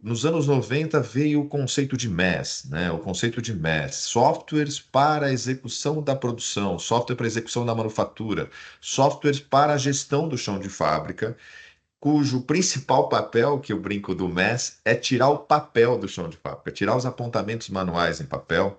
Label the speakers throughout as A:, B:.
A: nos anos 90 veio o conceito de MES, né? O conceito de MES, softwares para a execução da produção, software para a execução da manufatura, softwares para a gestão do chão de fábrica, cujo principal papel, que eu brinco do MES, é tirar o papel do chão de fábrica, tirar os apontamentos manuais em papel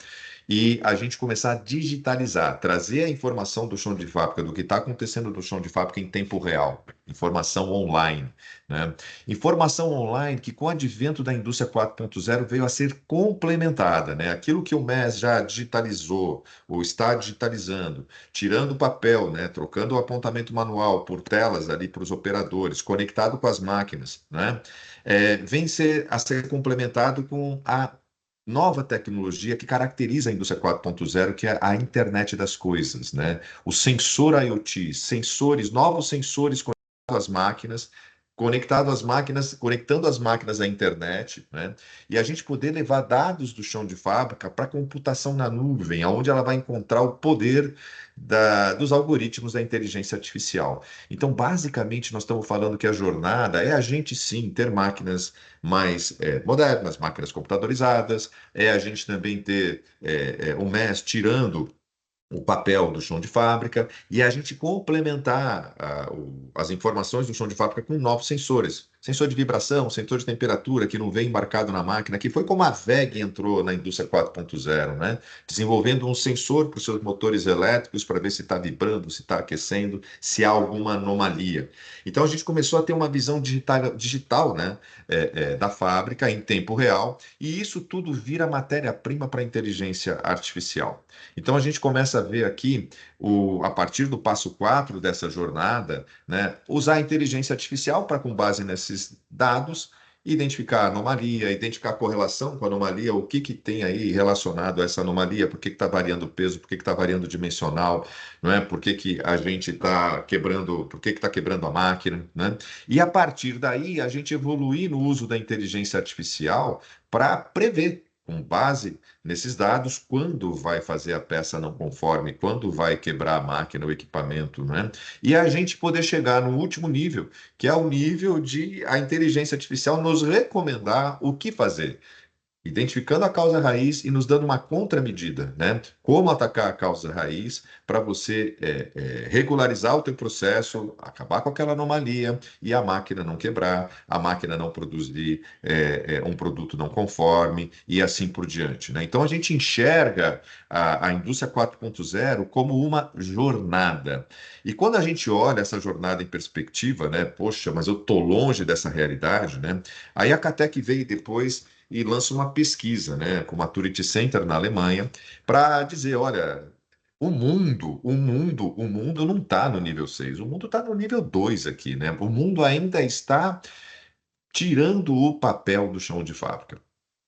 A: e a gente começar a digitalizar, trazer a informação do chão de fábrica, do que está acontecendo no chão de fábrica em tempo real, informação online, né? Informação online que, com o advento da indústria 4.0, veio a ser complementada, né? Aquilo que o MES já digitalizou, ou está digitalizando, tirando o papel, né? Trocando o apontamento manual por telas ali para os operadores, conectado com as máquinas, né? A ser complementado com a nova tecnologia que caracteriza a indústria 4.0, que é a internet das coisas, né? O sensor IoT, sensores, novos sensores às máquinas, conectando as máquinas à internet, né? E a gente poder levar dados do chão de fábrica para computação na nuvem, onde ela vai encontrar o poder dos algoritmos da inteligência artificial. Então, basicamente, nós estamos falando que a jornada é a gente sim ter máquinas mais modernas, máquinas computadorizadas, é a gente também ter o MES tirando o papel do chão de fábrica e a gente complementar as informações do chão de fábrica com novos sensores. Sensor de vibração, sensor de temperatura que não vem embarcado na máquina, que foi como a WEG entrou na indústria 4.0, né? Desenvolvendo um sensor para os seus motores elétricos para ver se está vibrando, se está aquecendo, se há alguma anomalia. Então a gente começou a ter uma visão digital, né? Da fábrica em tempo real e isso tudo vira matéria-prima para a inteligência artificial. Então a gente começa a ver aqui, a partir do passo 4 dessa jornada, né, usar a inteligência artificial para, com base nesses dados, identificar a anomalia, identificar a correlação com a anomalia, o que tem aí relacionado a essa anomalia, por que está variando o peso, por que está variando o dimensional, não é? Por que a gente está quebrando, por que está quebrando a máquina, né? E a partir daí a gente evoluir no uso da inteligência artificial para prever, com base nesses dados, quando vai fazer a peça não conforme, quando vai quebrar a máquina, o equipamento, né? E a gente poder chegar no último nível, que é o nível de a inteligência artificial nos recomendar o que fazer, identificando a causa raiz e nos dando uma contramedida, né? Como atacar a causa raiz para você regularizar o teu processo, acabar com aquela anomalia e a máquina não quebrar, a máquina não produzir um produto não conforme e assim por diante, né? Então a gente enxerga a indústria 4.0 como uma jornada. E quando a gente olha essa jornada em perspectiva, né? Poxa, mas eu tô longe dessa realidade, né? Aí a Catec veio depois e lança uma pesquisa, né, com o Maturity Center na Alemanha, para dizer, olha, o mundo não está no nível 6, o mundo está no nível 2 aqui, né? O mundo ainda está tirando o papel do chão de fábrica.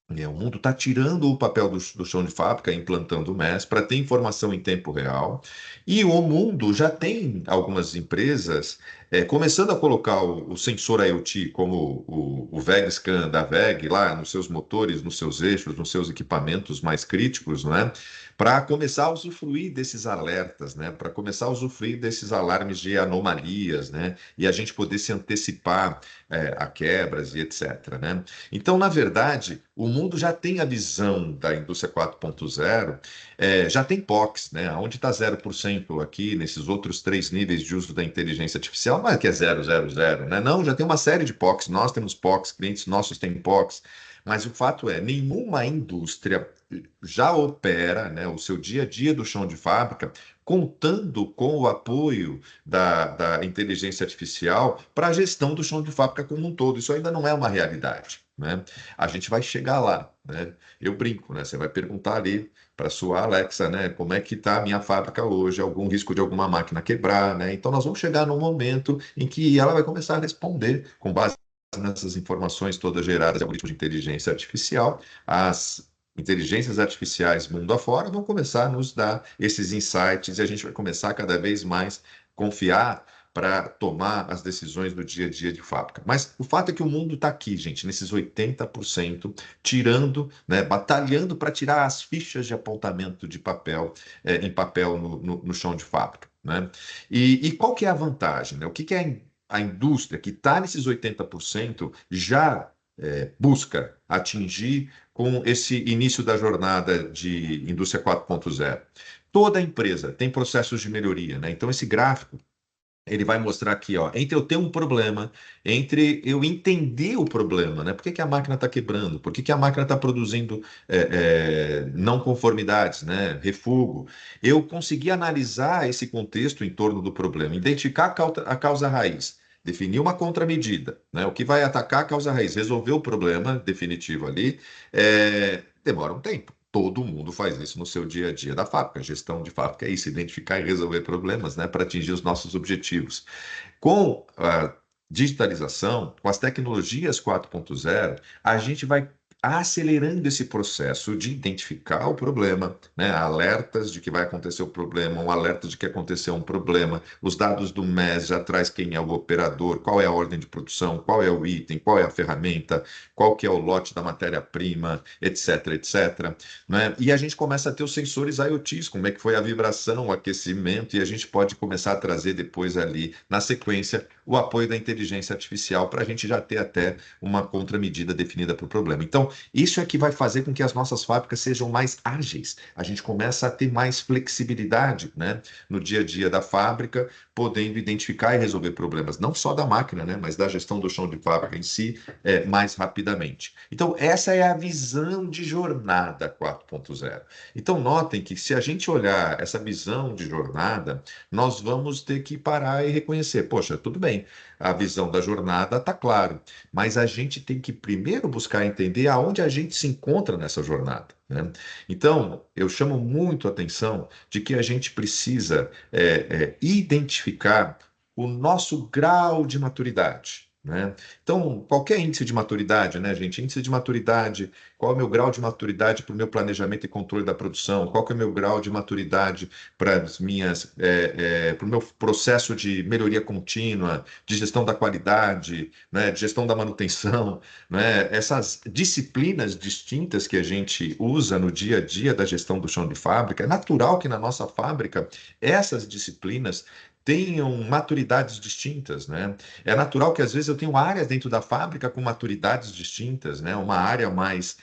A: O mundo está tirando o papel do chão de fábrica, implantando o MES para ter informação em tempo real. E o mundo já tem algumas empresas começando a colocar o sensor IoT, como o VEGScan da WEG, lá nos seus motores, nos seus eixos, nos seus equipamentos mais críticos, né? Para começar a usufruir desses alertas, né? Para começar a usufruir desses alarmes de anomalias, né? E a gente poder se antecipar a quebras e etc, né? Então, na verdade, o mundo já tem a visão da indústria 4.0, já tem POCs, né? Onde está 0% aqui, nesses outros três níveis de uso da inteligência artificial, não é que é 000, né? Não, já tem uma série de POCs, nós temos POCs, clientes nossos têm POCs, mas o fato é, nenhuma indústria já opera, né, o seu dia a dia do chão de fábrica contando com o apoio da inteligência artificial para a gestão do chão de fábrica como um todo. Isso ainda não é uma realidade, né? A gente vai chegar lá, né? Eu brinco, né? Você vai perguntar ali para sua Alexa, né? Como é que está a minha fábrica hoje? Algum risco de alguma máquina quebrar, né? Então nós vamos chegar num momento em que ela vai começar a responder com base nessas informações todas geradas em algoritmos de inteligência artificial, as inteligências artificiais mundo afora vão começar a nos dar esses insights e a gente vai começar cada vez mais confiar para tomar as decisões do dia a dia de fábrica. Mas o fato é que o mundo está aqui, gente, nesses 80%, tirando, né, batalhando para tirar as fichas de apontamento de papel, em papel no chão de fábrica, né? E qual que é a vantagem, né? O que é a indústria que está nesses 80% já busca atingir com esse início da jornada de indústria 4.0? Toda empresa tem processos de melhoria, né? Então, esse gráfico ele vai mostrar aqui, ó, entre eu ter um problema, entre eu entender o problema, né? Por que que a máquina está quebrando? Por que que a máquina está produzindo não conformidades, né? Refúgio. Eu conseguir analisar esse contexto em torno do problema, identificar a causa raiz, definir uma contramedida, né? O que vai atacar a causa raiz, resolver o problema definitivo ali, demora um tempo. Todo mundo faz isso no seu dia a dia da fábrica. Gestão de fábrica é isso, identificar e resolver problemas, né, para atingir os nossos objetivos. Com a digitalização, com as tecnologias 4.0, a gente vai acelerando esse processo de identificar o problema, né? Alertas de que vai acontecer o problema, um alerta de que aconteceu um problema, os dados do MES já traz quem é o operador, qual é a ordem de produção, qual é o item, qual é a ferramenta, qual que é o lote da matéria-prima, etc, etc, né? E a gente começa a ter os sensores IoTs, como é que foi a vibração, o aquecimento, e a gente pode começar a trazer depois ali, na sequência, o apoio da inteligência artificial para a gente já ter até uma contramedida definida para o problema. Então, isso é que vai fazer com que as nossas fábricas sejam mais ágeis. A gente começa a ter mais flexibilidade, né, no dia a dia da fábrica, podendo identificar e resolver problemas, não só da máquina, né, mas da gestão do chão de fábrica em si, mais rapidamente. Então, essa é a visão de jornada 4.0. Então, notem que se a gente olhar essa visão de jornada, nós vamos ter que parar e reconhecer, poxa, tudo bem, a visão da jornada está claro, mas a gente tem que primeiro buscar entender aonde a gente se encontra nessa jornada, né? Então, eu chamo muito a atenção de que a gente precisa identificar o nosso grau de maturidade, né? Então, qualquer índice de maturidade, né, gente? Índice de maturidade, qual é o meu grau de maturidade para o meu planejamento e controle da produção? Qual que é o meu grau de maturidade para as minhas, para o meu processo de melhoria contínua, de gestão da qualidade, né, de gestão da manutenção, né? Essas disciplinas distintas que a gente usa no dia a dia da gestão do chão de fábrica, é natural que na nossa fábrica essas disciplinas tenham maturidades distintas, né? É natural que às vezes eu tenho áreas dentro da fábrica com maturidades distintas, né? Uma área mais,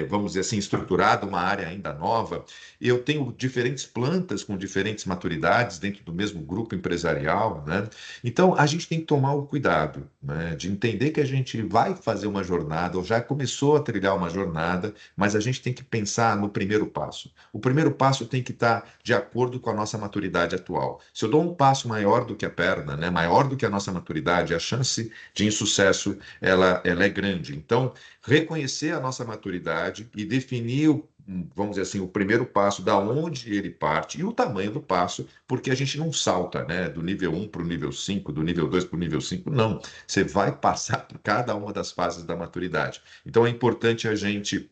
A: vamos dizer assim, estruturada, uma área ainda nova. Eu tenho diferentes plantas com diferentes maturidades dentro do mesmo grupo empresarial, né? Então, a gente tem que tomar o cuidado, né, de entender que a gente vai fazer uma jornada, ou já começou a trilhar uma jornada, mas a gente tem que pensar no primeiro passo. O primeiro passo tem que estar de acordo com a nossa maturidade atual. Se eu dou um passo maior do que a perna, né, maior do que a nossa maturidade, a chance de insucesso ela é grande. Então, reconhecer a nossa maturidade e definir vamos dizer assim, o primeiro passo, da onde ele parte e o tamanho do passo, porque a gente não salta, né, do nível 1 para o nível 5, do nível 2 para o nível 5, não. Você vai passar por cada uma das fases da maturidade. Então é importante a gente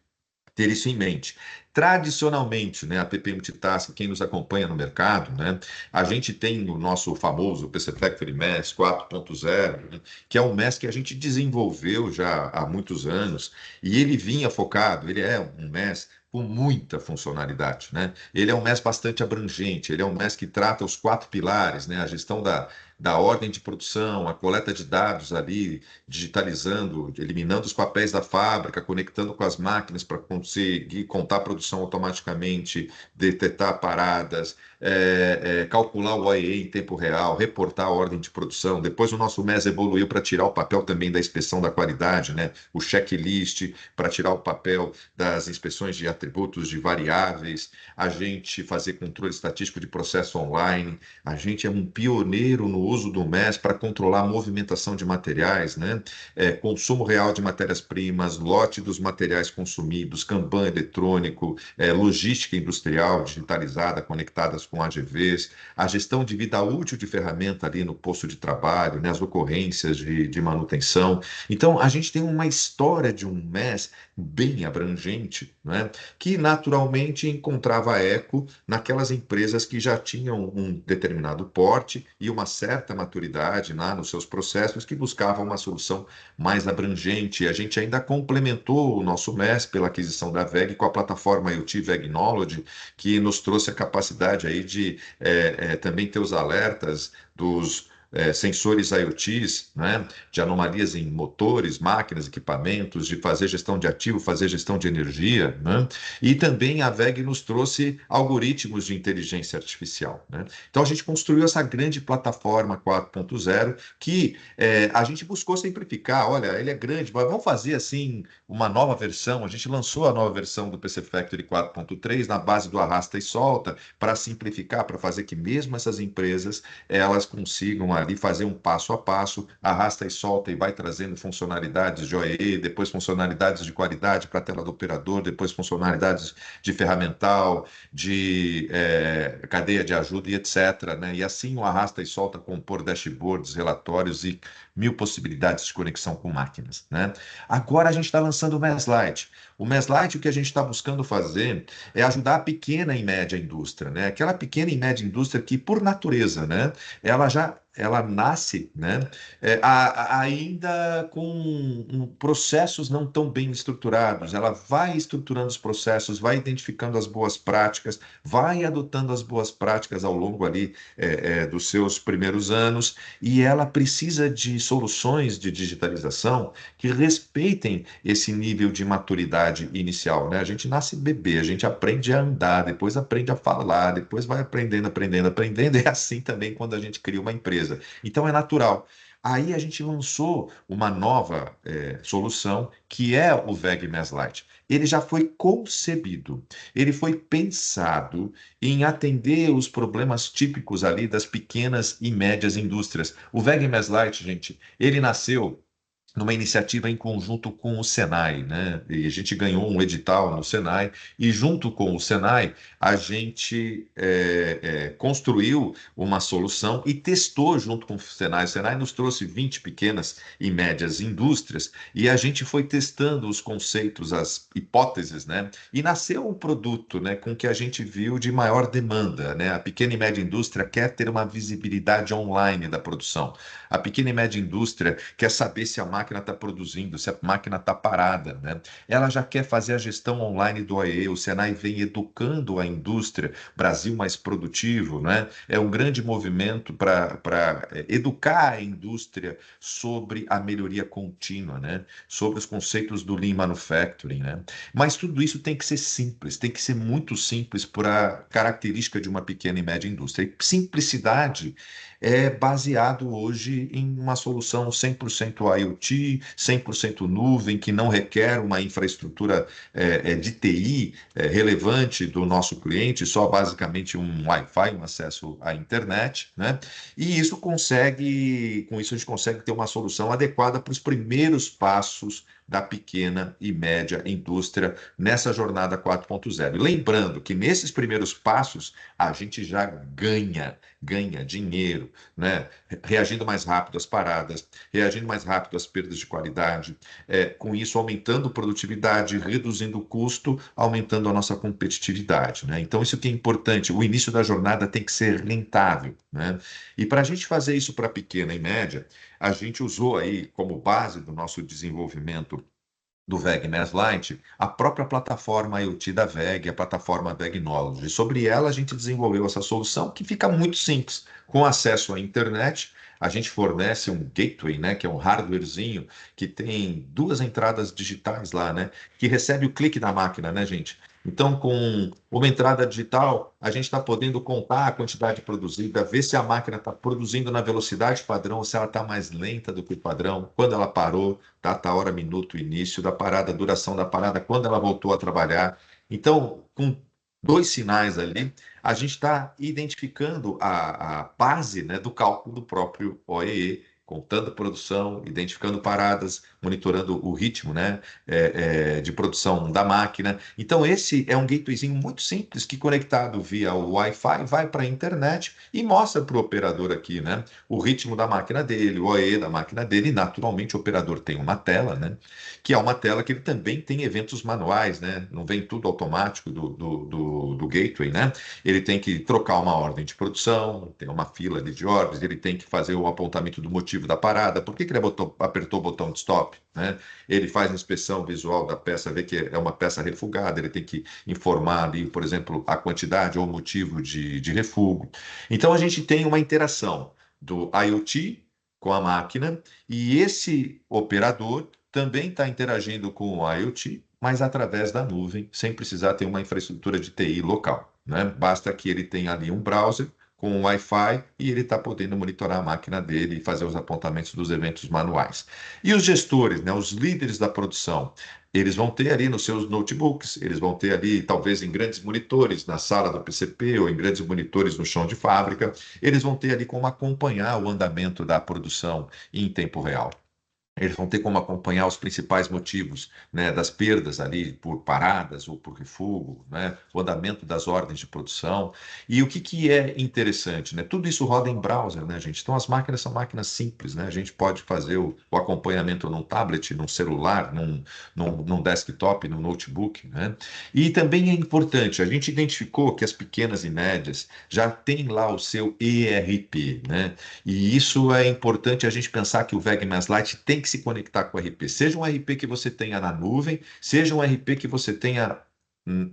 A: ter isso em mente. Tradicionalmente, né, a PP Multitask, quem nos acompanha no mercado, né, a gente tem o nosso famoso PC Factory MES 4.0, né, que é um MES que a gente desenvolveu já há muitos anos, e ele vinha focado, ele é um MES com muita funcionalidade, né? Ele é um MES bastante abrangente, ele é um MES que trata os quatro pilares, né? A gestão da ordem de produção, a coleta de dados ali, digitalizando, eliminando os papéis da fábrica, conectando com as máquinas para conseguir contar a produção automaticamente, detectar paradas, calcular o OEE em tempo real, reportar a ordem de produção. Depois o nosso MES evoluiu para tirar o papel também da inspeção da qualidade, né? O checklist para tirar o papel das inspeções de atributos de variáveis, a gente fazer controle estatístico de processo online, a gente é um pioneiro no uso do MES para controlar a movimentação de materiais, né? Consumo real de matérias-primas, lote dos materiais consumidos, Kanban eletrônico, logística industrial digitalizada, conectadas com AGVs, a gestão de vida útil de ferramenta ali no posto de trabalho, né? As ocorrências de manutenção. Então, a gente tem uma história de um MES bem abrangente, né? Que naturalmente encontrava eco naquelas empresas que já tinham um determinado porte e uma certa maturidade lá nos seus processos, que buscavam uma solução mais abrangente. A gente ainda complementou o nosso MES pela aquisição da VEG com a plataforma IoT VEG Knowledge, que nos trouxe a capacidade aí de também ter os alertas sensores IoTs, né, de anomalias em motores, máquinas, equipamentos, de fazer gestão de ativo, fazer gestão de energia, né? E também a WEG nos trouxe algoritmos de inteligência artificial, né? Então a gente construiu essa grande plataforma 4.0 que a gente buscou simplificar. Olha, ele é grande, mas vamos fazer assim uma nova versão. A gente lançou a nova versão do PC Factory 4.3 na base do arrasta e solta para simplificar, para fazer que mesmo essas empresas elas consigam ali fazer um passo a passo, arrasta e solta e vai trazendo funcionalidades de OEE, depois funcionalidades de qualidade para a tela do operador, depois funcionalidades de ferramental, de cadeia de ajuda e etc., né? E assim o arrasta e solta compor dashboards, relatórios e mil possibilidades de conexão com máquinas, né? Agora a gente está lançando o MES Lite. O MES Lite, o que a gente está buscando fazer é ajudar a pequena e média indústria, né? Aquela pequena e média indústria que, por natureza, né? Ela nasce, né, ainda com processos não tão bem estruturados. Ela vai estruturando os processos, vai identificando as boas práticas, vai adotando as boas práticas ao longo ali dos seus primeiros anos, e ela precisa de soluções de digitalização que respeitem esse nível de maturidade inicial, né? A gente nasce bebê, a gente aprende a andar, depois aprende a falar, depois vai aprendendo, aprendendo, aprendendo, e é assim também quando a gente cria uma empresa. Então é natural. Aí a gente lançou uma nova solução, que é o WEG MES Lite. Ele já foi concebido, ele foi pensado em atender os problemas típicos ali das pequenas e médias indústrias. O WEG MES Lite, gente, ele nasceu numa iniciativa em conjunto com o Senai, né? E a gente ganhou um edital no Senai, e junto com o Senai, a gente construiu uma solução e testou junto com o Senai. O Senai nos trouxe 20 pequenas e médias indústrias, e a gente foi testando os conceitos, as hipóteses, né? E nasceu um produto, né, com que a gente viu de maior demanda, né? A pequena e média indústria quer ter uma visibilidade online da produção. A pequena e média indústria quer saber se a máquina está produzindo, se a máquina está parada, né? Ela já quer fazer a gestão online do OEE. O Senai vem educando a indústria, Brasil mais produtivo, né? É um grande movimento para educar a indústria sobre a melhoria contínua, né? Sobre os conceitos do Lean Manufacturing, né? Mas tudo isso tem que ser simples, tem que ser muito simples por a característica de uma pequena e média indústria. E simplicidade é baseado hoje em uma solução 100% IoT, 100% nuvem, que não requer uma infraestrutura de TI relevante do nosso cliente, só basicamente um Wi-Fi, um acesso à internet, né? E isso com isso a gente consegue ter uma solução adequada para os primeiros passos da pequena e média indústria nessa jornada 4.0. Lembrando que nesses primeiros passos a gente já ganha dinheiro, né? Reagindo mais rápido às paradas, reagindo mais rápido às perdas de qualidade, com isso aumentando produtividade, reduzindo o custo, aumentando a nossa competitividade, né? Então isso que é importante, o início da jornada tem que ser rentável, né? E para a gente fazer isso para pequena e média, a gente usou aí como base do nosso desenvolvimento do WEG MES Lite, a própria plataforma IoT da WEG, a plataforma WEG Knowledge. Sobre ela, a gente desenvolveu essa solução que fica muito simples. Com acesso à internet, a gente fornece um gateway, né, que é um hardwarezinho que tem duas entradas digitais lá, né, que recebe o clique da máquina, né, gente? Então, com uma entrada digital, a gente está podendo contar a quantidade produzida, ver se a máquina está produzindo na velocidade padrão, ou se ela está mais lenta do que o padrão, quando ela parou, data, hora, minuto, início da parada, duração da parada, quando ela voltou a trabalhar. Então, com dois sinais ali, a gente está identificando a base, né, do cálculo do próprio OEE, contando a produção, identificando paradas, monitorando o ritmo, né, de produção da máquina. Então, esse é um gatewayzinho muito simples que, conectado via o Wi-Fi, vai para a internet e mostra para o operador aqui, né, o ritmo da máquina dele, o OE da máquina dele, e naturalmente o operador tem uma tela, né? Que é uma tela que ele também tem eventos manuais, né? Não vem tudo automático do gateway, né? Ele tem que trocar uma ordem de produção, tem uma fila ali de ordens, ele tem que fazer o apontamento do motivo da parada, por que que ele apertou o botão de stop, né? Ele faz a inspeção visual da peça, vê que é uma peça refugada, ele tem que informar ali, por exemplo, a quantidade ou o motivo de refugo. Então a gente tem uma interação do IoT com a máquina, e esse operador também está interagindo com o IoT, mas através da nuvem, sem precisar ter uma infraestrutura de TI local, né? Basta que ele tenha ali um browser com um Wi-Fi e ele está podendo monitorar a máquina dele e fazer os apontamentos dos eventos manuais. E os gestores, né, os líderes da produção, eles vão ter ali nos seus notebooks, eles vão ter ali, talvez em grandes monitores na sala do PCP ou em grandes monitores no chão de fábrica, eles vão ter ali como acompanhar o andamento da produção em tempo real. Eles vão ter como acompanhar os principais motivos, né, das perdas ali por paradas ou por refúgio, né, o andamento das ordens de produção. E o que, que é interessante, né? Tudo isso roda em browser, né, gente? Então as máquinas são máquinas simples, né? A gente pode fazer o acompanhamento num tablet, num celular, num desktop, num notebook, né? E também é importante, a gente identificou que as pequenas e médias já têm lá o seu ERP, né? E isso é importante a gente pensar que o VEG Mais Lite tem que se conectar com o RP. Seja um RP que você tenha na nuvem, seja um RP que você tenha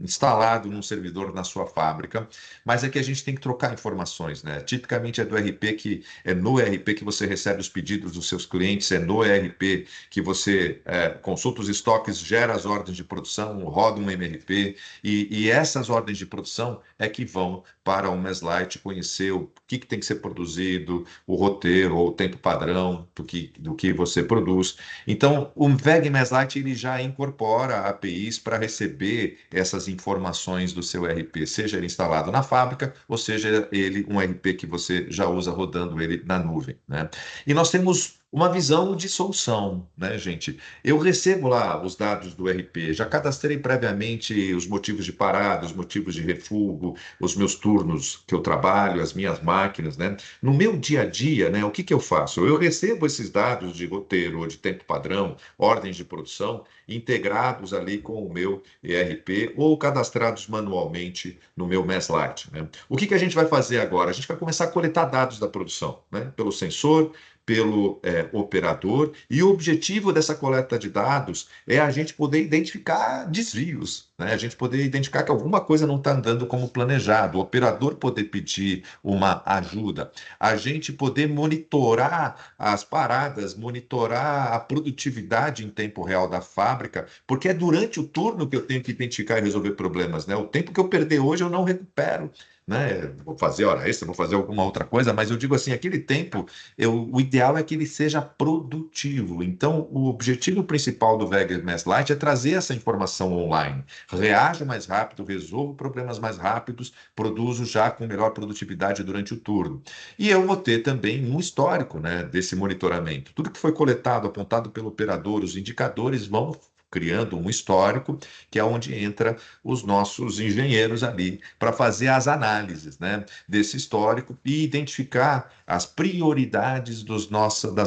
A: instalado num servidor na sua fábrica, mas é que a gente tem que trocar informações, né? Tipicamente é do RP que é no RP que você recebe os pedidos dos seus clientes, é no RP que você consulta os estoques, gera as ordens de produção, roda um MRP, e essas ordens de produção é que vão para o Meslight conhecer o que tem que ser produzido, o roteiro ou o tempo padrão do que você produz. Então, o VEG Meslight ele já incorpora APIs para receber essas informações do seu RP, seja ele instalado na fábrica, ou seja ele um RP que você já usa rodando ele na nuvem, né? E nós temos uma visão de solução, né, gente? Eu recebo lá os dados do RP, já cadastrei previamente os motivos de parada, os motivos de refúgio, os meus turnos que eu trabalho, as minhas máquinas, né? No meu dia a dia, né, o que que eu faço? Eu recebo esses dados de roteiro ou de tempo padrão, ordens de produção, integrados ali com o meu ERP ou cadastrados manualmente no meu Meslight, né? O que que a gente vai fazer agora? A gente vai começar a coletar dados da produção, né? Pelo sensor, pelo operador, e o objetivo dessa coleta de dados é a gente poder identificar desvios, né? A gente poder identificar que alguma coisa não está andando como planejado, o operador poder pedir uma ajuda, a gente poder monitorar as paradas, monitorar a produtividade em tempo real da fábrica, porque é durante o turno que eu tenho que identificar e resolver problemas, né? O tempo que eu perder hoje eu não recupero. Né? Vou fazer hora extra, vou fazer alguma outra coisa, mas eu digo assim, aquele tempo, o ideal é que ele seja produtivo. Então, o objetivo principal do Vegas Mass Light é trazer essa informação online. Reajo mais rápido, resolvo problemas mais rápidos, produzo já com melhor produtividade durante o turno. E eu vou ter também um histórico, né, desse monitoramento. Tudo que foi coletado, apontado pelo operador, os indicadores vão criando um histórico, que é onde entra os nossos engenheiros ali para fazer as análises, né, desse histórico e identificar as prioridades das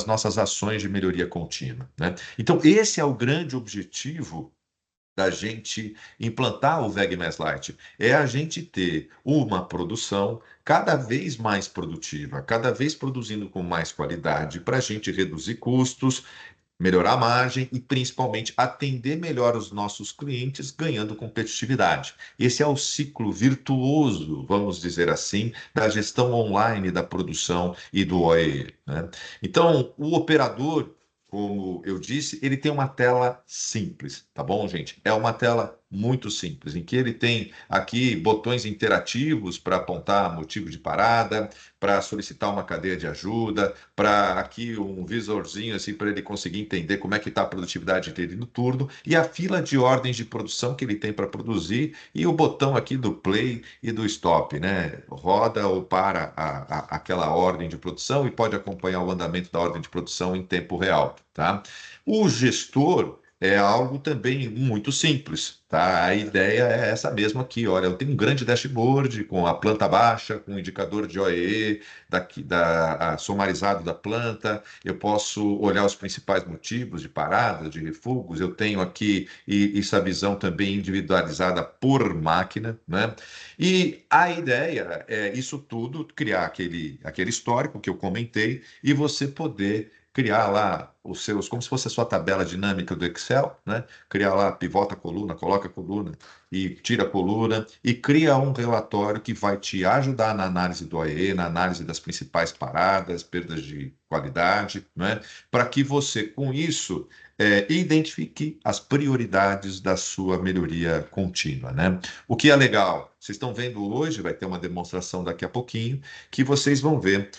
A: nossas ações de melhoria contínua, né? Então, esse é o grande objetivo da gente implantar o VEG Mais Light, é a gente ter uma produção cada vez mais produtiva, cada vez produzindo com mais qualidade, para a gente reduzir custos, melhorar a margem e, principalmente, atender melhor os nossos clientes, ganhando competitividade. Esse é o ciclo virtuoso, vamos dizer assim, da gestão online da produção e do OEE, né? Então, o operador, como eu disse, ele tem uma tela simples, tá bom, gente? É uma tela muito simples, em que ele tem aqui botões interativos para apontar motivo de parada, para solicitar uma cadeia de ajuda, para aqui um visorzinho assim para ele conseguir entender como é que está a produtividade dele no turno e a fila de ordens de produção que ele tem para produzir e o botão aqui do play e do stop, né? Roda ou para aquela ordem de produção e pode acompanhar o andamento da ordem de produção em tempo real, tá? O gestor é algo também muito simples, tá? A ideia é essa mesma aqui, olha, eu tenho um grande dashboard com a planta baixa, com o indicador de OEE, sumarizado da planta, eu posso olhar os principais motivos de paradas, de refugos, eu tenho aqui essa visão também individualizada por máquina, né? E a ideia é isso tudo, criar aquele histórico que eu comentei e você poder criar lá os seus, como se fosse a sua tabela dinâmica do Excel, né? Criar lá, pivota a coluna, coloca a coluna e tira a coluna e cria um relatório que vai te ajudar na análise do OEE, na análise das principais paradas, perdas de qualidade, né? Para que você, com isso, identifique as prioridades da sua melhoria contínua, né? O que é legal, vocês estão vendo hoje, vai ter uma demonstração daqui a pouquinho, que vocês vão ver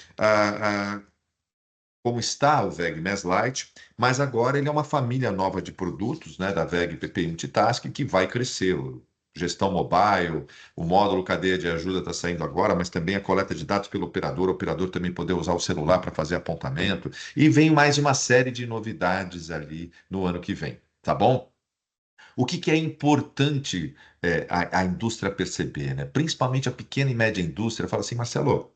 A: como está o VEG Mass Lite, mas agora ele é uma família nova de produtos, né, da VEG PPI Multitask, que vai crescer. Gestão mobile, o módulo cadeia de ajuda está saindo agora, mas também a coleta de dados pelo operador, o operador também poder usar o celular para fazer apontamento, e vem mais uma série de novidades ali no ano que vem, tá bom? O que que é importante a indústria perceber, né? Principalmente a pequena e média indústria, fala assim, Marcelo,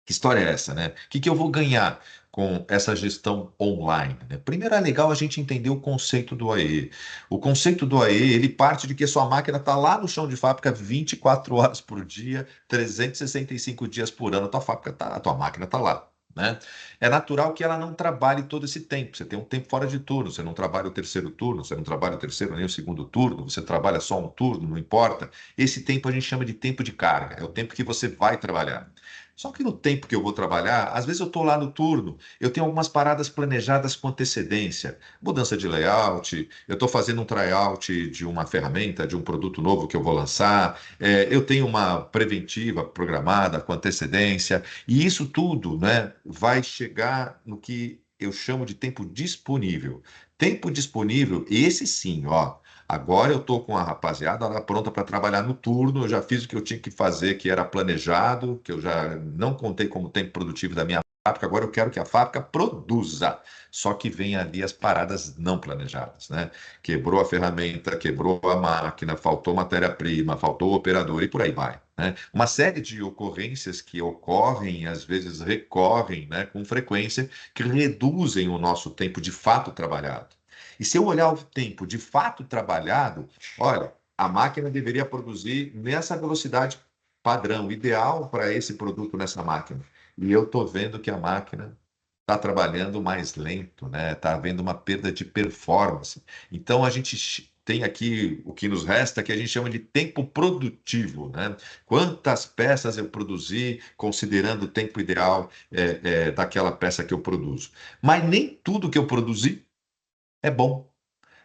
A: que história é essa, né? O que que eu vou ganhar com essa gestão online, né? Primeiro é legal a gente entender o conceito do AE. O conceito do AE, ele parte de que a sua máquina está lá no chão de fábrica 24 horas por dia, 365 dias por ano, a tua máquina está lá. Né? É natural que ela não trabalhe todo esse tempo. Você tem um tempo fora de turno, você não trabalha o terceiro turno, você não trabalha o terceiro nem o segundo turno, você trabalha só um turno, não importa. Esse tempo a gente chama de tempo de carga, é o tempo que você vai trabalhar. Só que no tempo que eu vou trabalhar, às vezes eu estou lá no turno, eu tenho algumas paradas planejadas com antecedência. Mudança de layout, eu estou fazendo um tryout de uma ferramenta, de um produto novo que eu vou lançar, eu tenho uma preventiva programada com antecedência, e isso tudo, né, vai chegar no que eu chamo de tempo disponível. Tempo disponível, esse sim, ó. Agora eu estou com a rapaziada lá pronta para trabalhar no turno. Eu já fiz o que eu tinha que fazer, que era planejado, que eu já não contei como tempo produtivo da minha fábrica. Agora eu quero que a fábrica produza. Só que vem ali as paradas não planejadas, né? Quebrou a ferramenta, quebrou a máquina, faltou matéria-prima, faltou o operador e por aí vai, né? Uma série de ocorrências que ocorrem, às vezes recorrem, né, com frequência, que reduzem o nosso tempo de fato trabalhado. E se eu olhar o tempo de fato trabalhado, olha, a máquina deveria produzir nessa velocidade padrão, ideal para esse produto nessa máquina. E eu estou vendo que a máquina está trabalhando mais lento, né? Está havendo uma perda de performance. Então a gente tem aqui o que nos resta, que a gente chama de tempo produtivo, né? Quantas peças eu produzi, considerando o tempo ideal daquela peça que eu produzo. Mas nem tudo que eu produzi é bom.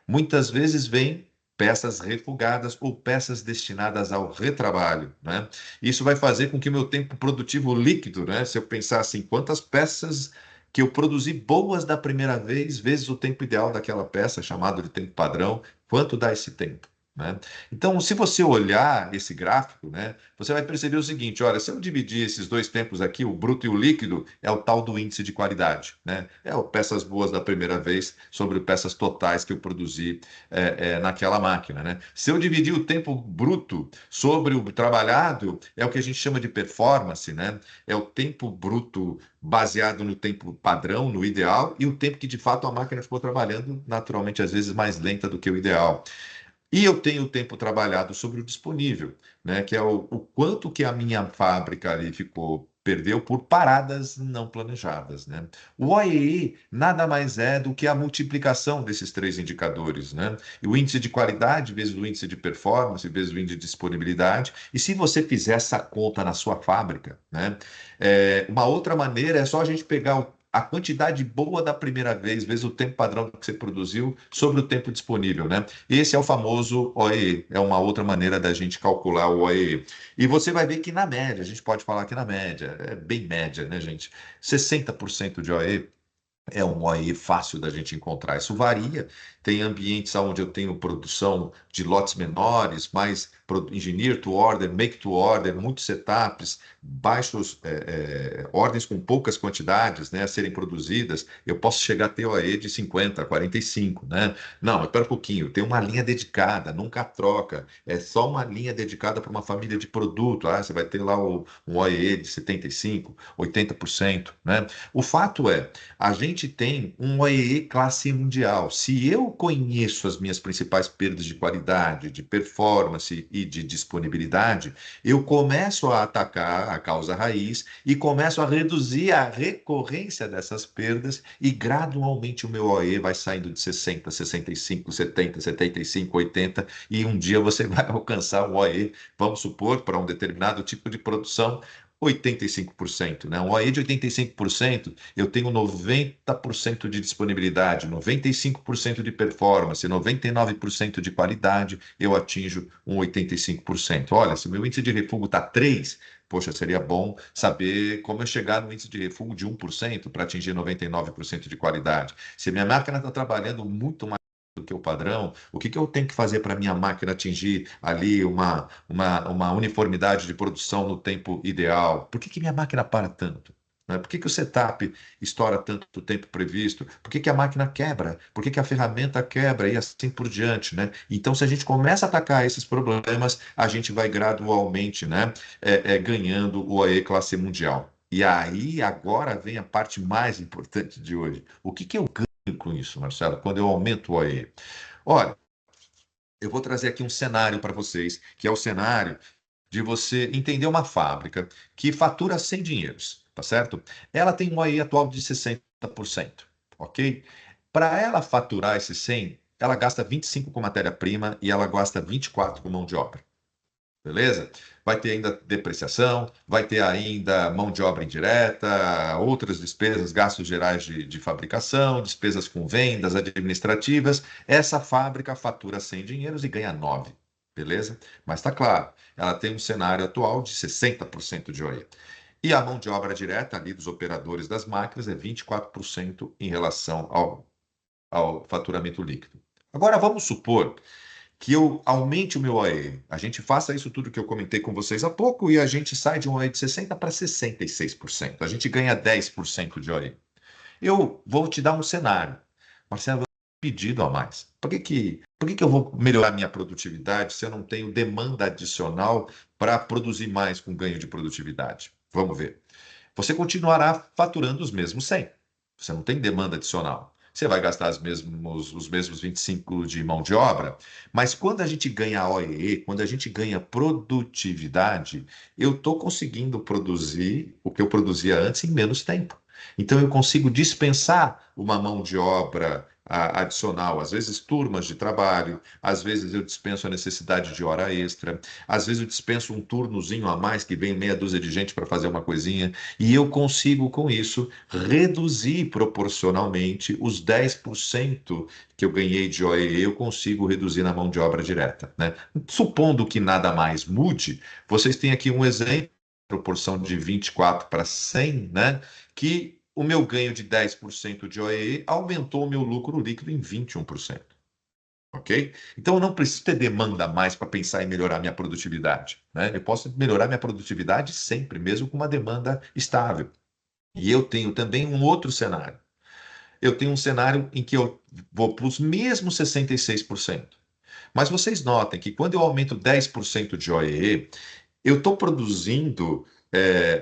A: Muitas vezes vem peças refugadas ou peças destinadas ao retrabalho, né? Isso vai fazer com que o meu tempo produtivo líquido, né? Se eu pensar assim, quantas peças que eu produzi boas da primeira vez, vezes o tempo ideal daquela peça, chamado de tempo padrão, quanto dá esse tempo? Né? Então, se você olhar esse gráfico, né, você vai perceber o seguinte: olha, se eu dividir esses dois tempos aqui, o bruto e o líquido, é o tal do índice de qualidade, né? É o peças boas da primeira vez sobre peças totais que eu produzi naquela máquina, né? Se eu dividir o tempo bruto sobre o trabalhado, é o que a gente chama de performance, né? É o tempo bruto baseado no tempo padrão, no ideal, e o tempo que de fato a máquina ficou trabalhando, naturalmente, às vezes mais lenta do que o ideal. E eu tenho o tempo trabalhado sobre o disponível, né? Que é o quanto que a minha fábrica ali perdeu por paradas não planejadas, né? O OEE nada mais é do que a multiplicação desses três indicadores, né? E o índice de qualidade vezes o índice de performance vezes o índice de disponibilidade. E se você fizer essa conta na sua fábrica, né? Uma outra maneira é só a gente pegar a quantidade boa da primeira vez, vezes o tempo padrão que você produziu sobre o tempo disponível, né? Esse é o famoso OEE, é uma outra maneira da gente calcular o OEE. E você vai ver que na média, a gente pode falar que na média, é bem média, né, gente? 60% de OEE é um OE fácil da gente encontrar. Isso varia. Tem ambientes onde eu tenho produção de lotes menores, mais engineer to order, make to order, muitos setups, baixos ordens com poucas quantidades, né, a serem produzidas. Eu posso chegar a ter OE de 50, 45, né? Não, espera um pouquinho. Tem uma linha dedicada, nunca troca. É só uma linha dedicada para uma família de produto. Ah, você vai ter lá um OE de 75, 80%, né? O fato é, a gente gente tem um OEE classe mundial. Se eu conheço as minhas principais perdas de qualidade, de performance e de disponibilidade, eu começo a atacar a causa raiz e começo a reduzir a recorrência dessas perdas e gradualmente o meu OEE vai saindo de 60, 65, 70, 75, 80 e um dia você vai alcançar um OEE, vamos supor, para um determinado tipo de produção, 85%, né? Um OEE de 85%, eu tenho 90% de disponibilidade, 95% de performance, 99% de qualidade, eu atinjo um 85%. Olha, se o meu índice de refúgio está 3, poxa, seria bom saber como eu chegar no índice de refúgio de 1% para atingir 99% de qualidade. Se a minha máquina está trabalhando muito mais do que o padrão, o que que eu tenho que fazer para a minha máquina atingir ali uma uniformidade de produção no tempo ideal? Por que que minha máquina para tanto? Né? Por que que o setup estoura tanto o tempo previsto? Por que que a máquina quebra? Por que que a ferramenta quebra? E assim por diante, né? Então, se a gente começa a atacar esses problemas, a gente vai gradualmente, né, ganhando o OE classe mundial. E aí, agora vem a parte mais importante de hoje. O que que eu ganho com isso, Marcelo, quando eu aumento o OE? Olha, eu vou trazer aqui um cenário para vocês, que é o cenário de você entender uma fábrica que fatura 100 dinheiros, tá certo? Ela tem um OI atual de 60%, ok? Para ela faturar esse 100, ela gasta 25 com matéria-prima e ela gasta 24 com mão de obra. Beleza? Vai ter ainda depreciação, vai ter ainda mão de obra indireta, outras despesas, gastos gerais de fabricação, despesas com vendas administrativas. Essa fábrica fatura 100 dinheiros e ganha 9. Beleza? Mas está claro, ela tem um cenário atual de 60% de OE. E a mão de obra direta ali dos operadores das máquinas é 24% em relação ao faturamento líquido. Agora vamos supor que eu aumente o meu OE. A gente faça isso tudo que eu comentei com vocês há pouco e a gente sai de um OE de 60 para 66%. A gente ganha 10% de OE. Eu vou te dar um cenário. Marcelo, eu tenho pedido a mais. Por que que eu vou melhorar minha produtividade se eu não tenho demanda adicional para produzir mais com ganho de produtividade? Vamos ver. Você continuará faturando os mesmos 100. Você não tem demanda adicional. Você vai gastar os mesmos 25 de mão de obra, mas quando a gente ganha OEE, quando a gente ganha produtividade, eu estou conseguindo produzir o que eu produzia antes em menos tempo. Então eu consigo dispensar uma mão de obra adicional, às vezes turmas de trabalho, às vezes eu dispenso a necessidade de hora extra, às vezes eu dispenso um turnozinho a mais que vem meia dúzia de gente para fazer uma coisinha. E eu consigo, com isso, reduzir proporcionalmente os 10% que eu ganhei de OEE, eu consigo reduzir na mão de obra direta, né? Supondo que nada mais mude, vocês têm aqui um exemplo, proporção de 24 para 100, né? Que o meu ganho de 10% de OEE aumentou o meu lucro líquido em 21%. Ok? Então, eu não preciso ter demanda a mais para pensar em melhorar minha produtividade, né? Eu posso melhorar minha produtividade sempre, mesmo com uma demanda estável. E eu tenho também um outro cenário. Eu tenho um cenário em que eu vou para os mesmos 66%. Mas vocês notem que quando eu aumento 10% de OEE, eu estou produzindo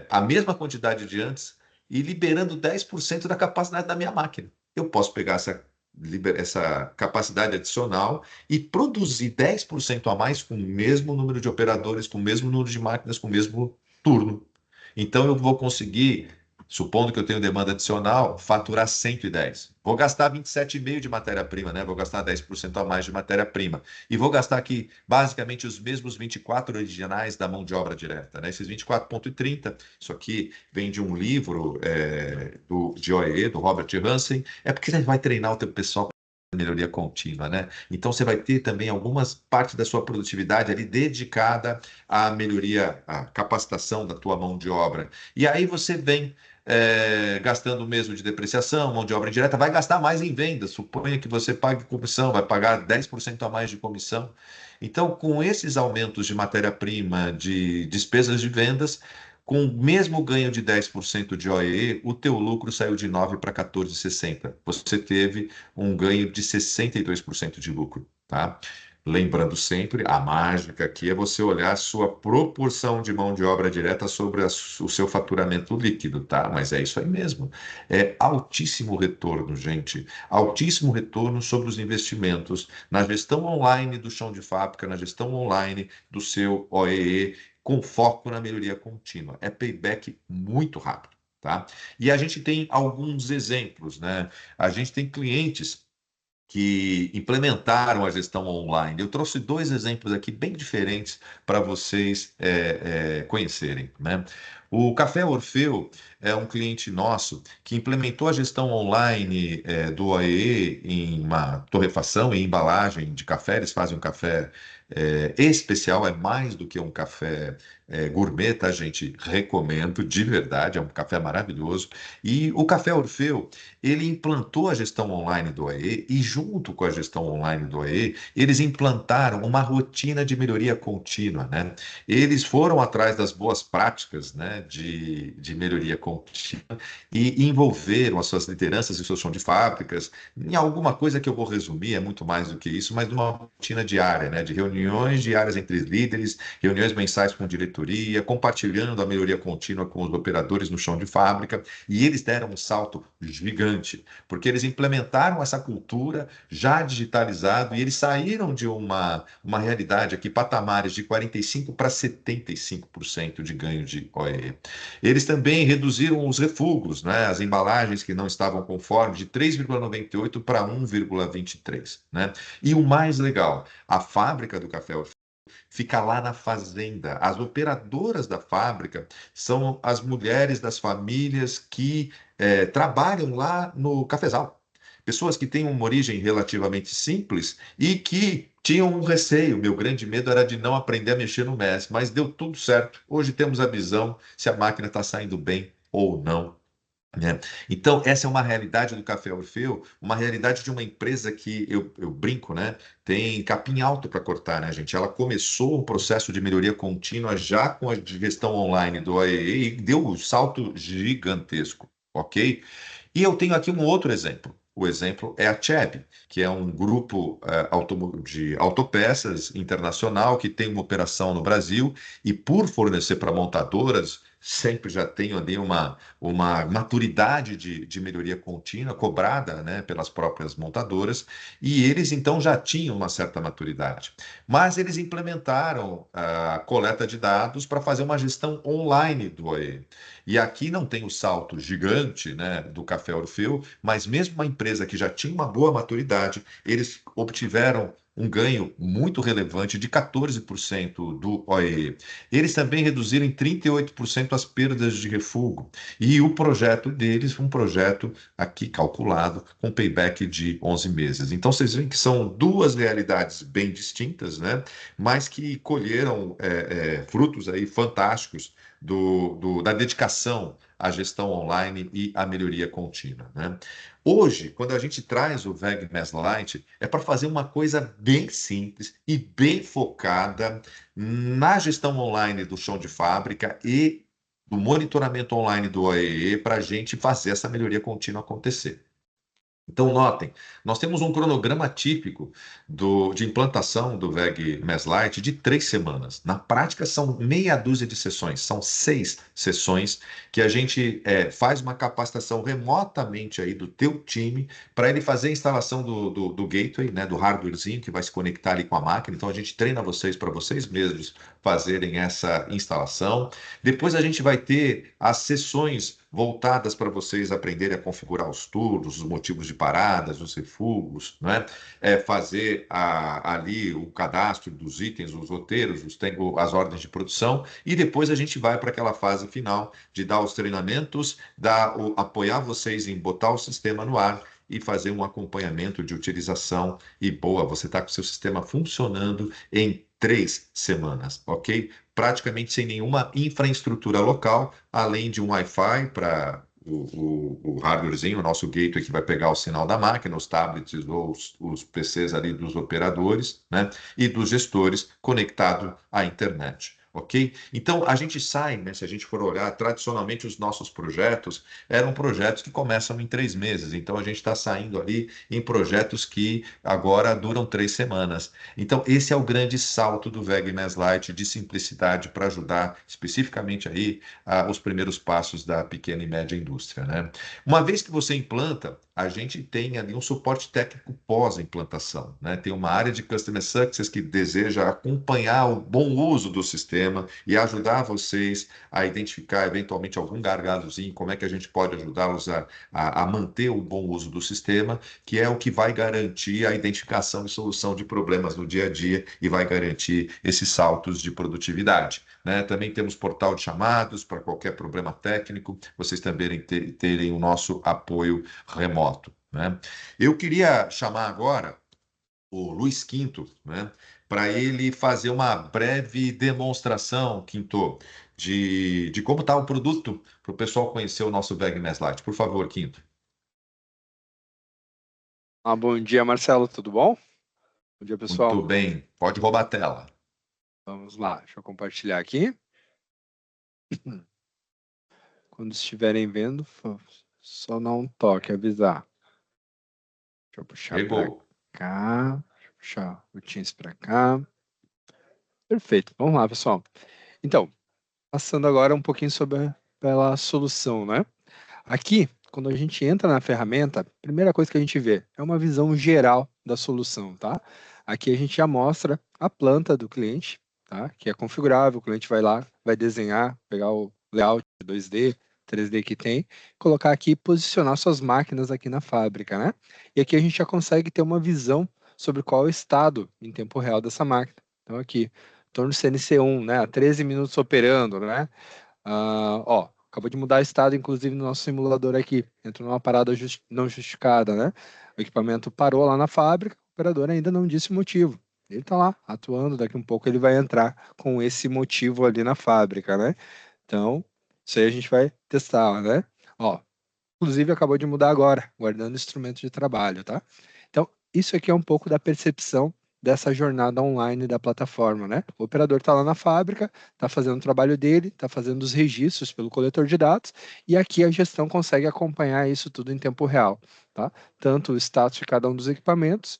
A: a mesma quantidade de antes e liberando 10% da capacidade da minha máquina. Eu posso pegar essa capacidade adicional e produzir 10% a mais com o mesmo número de operadores, com o mesmo número de máquinas, com o mesmo turno. Então, eu vou conseguir, supondo que eu tenho demanda adicional, faturar 110. Vou gastar 27,5 de matéria-prima, né? Vou gastar 10% a mais de matéria-prima. E vou gastar aqui, basicamente, os mesmos 24 originais da mão de obra direta, né? Esses 24,30. Isso aqui vem de um livro de OEE, do Robert Hansen. É porque você vai treinar o teu pessoal para melhoria contínua, né? Então, você vai ter também algumas partes da sua produtividade ali dedicada à melhoria, à capacitação da tua mão de obra. E aí você vem gastando o mesmo de depreciação, mão de obra indireta, vai gastar mais em vendas. Suponha que você pague comissão, vai pagar 10% a mais de comissão. Então, com esses aumentos de matéria-prima, de despesas de vendas, com o mesmo ganho de 10% de OEE, o teu lucro saiu de 9 para 14,60. Você teve um ganho de 62% de lucro, tá? Lembrando sempre, a mágica aqui é você olhar a sua proporção de mão de obra direta sobre o seu faturamento líquido, tá? Mas é isso aí mesmo. É altíssimo retorno, gente. Altíssimo retorno sobre os investimentos na gestão online do chão de fábrica, na gestão online do seu OEE, com foco na melhoria contínua. É payback muito rápido, tá? E a gente tem alguns exemplos, né? A gente tem clientes que implementaram a gestão online. Eu trouxe dois exemplos aqui bem diferentes para vocês conhecerem, né? O Café Orfeu é um cliente nosso que implementou a gestão online do OEE em uma torrefação e embalagem de café. Eles fazem um café especial, é mais do que um café gourmet, tá, gente? Recomendo, de verdade, é um café maravilhoso. E o Café Orfeu ele implantou a gestão online do AE e, junto com a gestão online do AE, eles implantaram uma rotina de melhoria contínua, né? Eles foram atrás das boas práticas, né, de melhoria contínua e envolveram as suas lideranças e seus chão de fábricas em alguma coisa que eu vou resumir, é muito mais do que isso, mas numa rotina diária, né, de reuniões diárias entre líderes, reuniões mensais com diretoria, compartilhando a melhoria contínua com os operadores no chão de fábrica, e eles deram um salto gigante, porque eles implementaram essa cultura já digitalizado e eles saíram de uma realidade aqui, patamares de 45% para 75% de ganho de OEE. Eles também reduziram os refugos, né, as embalagens que não estavam conforme, de 3,98 para 1,23, né? E o mais legal, a fábrica do café fica lá na fazenda. As operadoras da fábrica são as mulheres das famílias que trabalham lá no cafezal. Pessoas que têm uma origem relativamente simples e que tinham um receio. Meu grande medo era de não aprender a mexer no MES, mas deu tudo certo. Hoje temos a visão se a máquina está saindo bem ou não, né? Então, essa é uma realidade do Café Orfeu, uma realidade de uma empresa que eu brinco, né? Tem capim alto para cortar, né, gente? Ela começou um processo de melhoria contínua já com a gestão online do AEE e deu um salto gigantesco, ok? E eu tenho aqui um outro exemplo. O exemplo é a CHEB, que é um grupo de autopeças internacional que tem uma operação no Brasil e, por fornecer para montadoras, sempre já tem ali uma maturidade de melhoria contínua cobrada, né, pelas próprias montadoras, e eles então já tinham uma certa maturidade. Mas eles implementaram a coleta de dados para fazer uma gestão online do OE. E aqui não tem o salto gigante, né, do Café Orfeu, mas mesmo uma empresa que já tinha uma boa maturidade, eles obtiveram um ganho muito relevante de 14% do OEE. Eles também reduziram em 38% as perdas de refúgio. E o projeto deles foi um projeto aqui calculado com payback de 11 meses. Então vocês veem que são duas realidades bem distintas, né? Mas que colheram frutos aí fantásticos da dedicação à gestão online e à melhoria contínua, né? Hoje, quando a gente traz o VEG Mass Light, é para fazer uma coisa bem simples e bem focada na gestão online do chão de fábrica e do monitoramento online do OEE para a gente fazer essa melhoria contínua acontecer. Então, notem, nós temos um cronograma típico de implantação do VEG Mass Light de 3 semanas. Na prática, são meia dúzia de sessões, são 6 sessões que a gente faz uma capacitação remotamente aí do teu time para ele fazer a instalação do gateway, né, do hardwarezinho que vai se conectar ali com a máquina. Então, a gente treina vocês para vocês mesmos fazerem essa instalação. Depois, a gente vai ter as sessões voltadas para vocês aprenderem a configurar os turnos, os motivos de paradas, os refugos, né? Fazer ali o cadastro dos itens, os roteiros, as ordens de produção, e depois a gente vai para aquela fase final de dar os treinamentos, apoiar vocês em botar o sistema no ar e fazer um acompanhamento de utilização. E boa, você está com o seu sistema funcionando em 3 semanas, ok? Praticamente sem nenhuma infraestrutura local, além de um Wi-Fi para o hardwarezinho, o nosso gateway que vai pegar o sinal da máquina, os tablets ou os PCs ali dos operadores, né? E dos gestores conectado à internet. ok? Então, a gente sai, né, se a gente for olhar, tradicionalmente os nossos projetos eram projetos que começam em 3 meses, então a gente está saindo ali em projetos que agora duram 3 semanas. Então, esse é o grande salto do VEG Mais Light de simplicidade para ajudar especificamente aí os primeiros passos da pequena e média indústria, né? Uma vez que você implanta, a gente tem ali um suporte técnico pós-implantação, né? Tem uma área de Customer Success que deseja acompanhar o bom uso do sistema e ajudar vocês a identificar eventualmente algum gargalozinho, como é que a gente pode ajudá-los a manter o bom uso do sistema, que é o que vai garantir a identificação e solução de problemas no dia a dia e vai garantir esses saltos de produtividade, né? Também temos portal de chamados para qualquer problema técnico, vocês também terem o nosso apoio remoto, né? Eu queria chamar agora o Luiz Quinto, né, para ele fazer uma breve demonstração, Quinto, de como está o produto, para o pessoal conhecer o nosso VEG Mais Light. Por favor, Quinto.
B: Bom dia, Marcelo, tudo bom? Bom dia, pessoal.
A: Muito bem, pode roubar a tela.
B: Vamos lá, deixa eu compartilhar aqui. Quando estiverem vendo, só dar um toque, avisar. Deixa eu puxar para
A: Chegou.
B: cá, deixa eu puxar o Teams para cá. Perfeito, vamos lá, pessoal. Então, passando agora um pouquinho sobre pela solução, né? Aqui, quando a gente entra na ferramenta, a primeira coisa que a gente vê é uma visão geral da solução, tá? Aqui a gente já mostra a planta do cliente, tá? Que é configurável, o cliente vai lá, vai desenhar, pegar o layout 2D, 3D que tem, colocar aqui e posicionar suas máquinas aqui na fábrica, né? E aqui a gente já consegue ter uma visão sobre qual é o estado em tempo real dessa máquina. Então aqui, torno CNC1, né? 13 minutos operando, né? Ó, acabou de mudar estado, inclusive, no nosso simulador aqui. Entrou numa parada não justificada, né? O equipamento parou lá na fábrica, o operador ainda não disse o motivo. Ele está lá, atuando, daqui um pouco ele vai entrar com esse motivo ali na fábrica, né? Então, isso aí a gente vai testar, né? Ó, inclusive acabou de mudar agora, guardando instrumento de trabalho, tá? Então, isso aqui é um pouco da percepção dessa jornada online da plataforma, né? O operador está lá na fábrica, está fazendo o trabalho dele, está fazendo os registros pelo coletor de dados, e aqui a gestão consegue acompanhar isso tudo em tempo real, tá? Tanto o status de cada um dos equipamentos,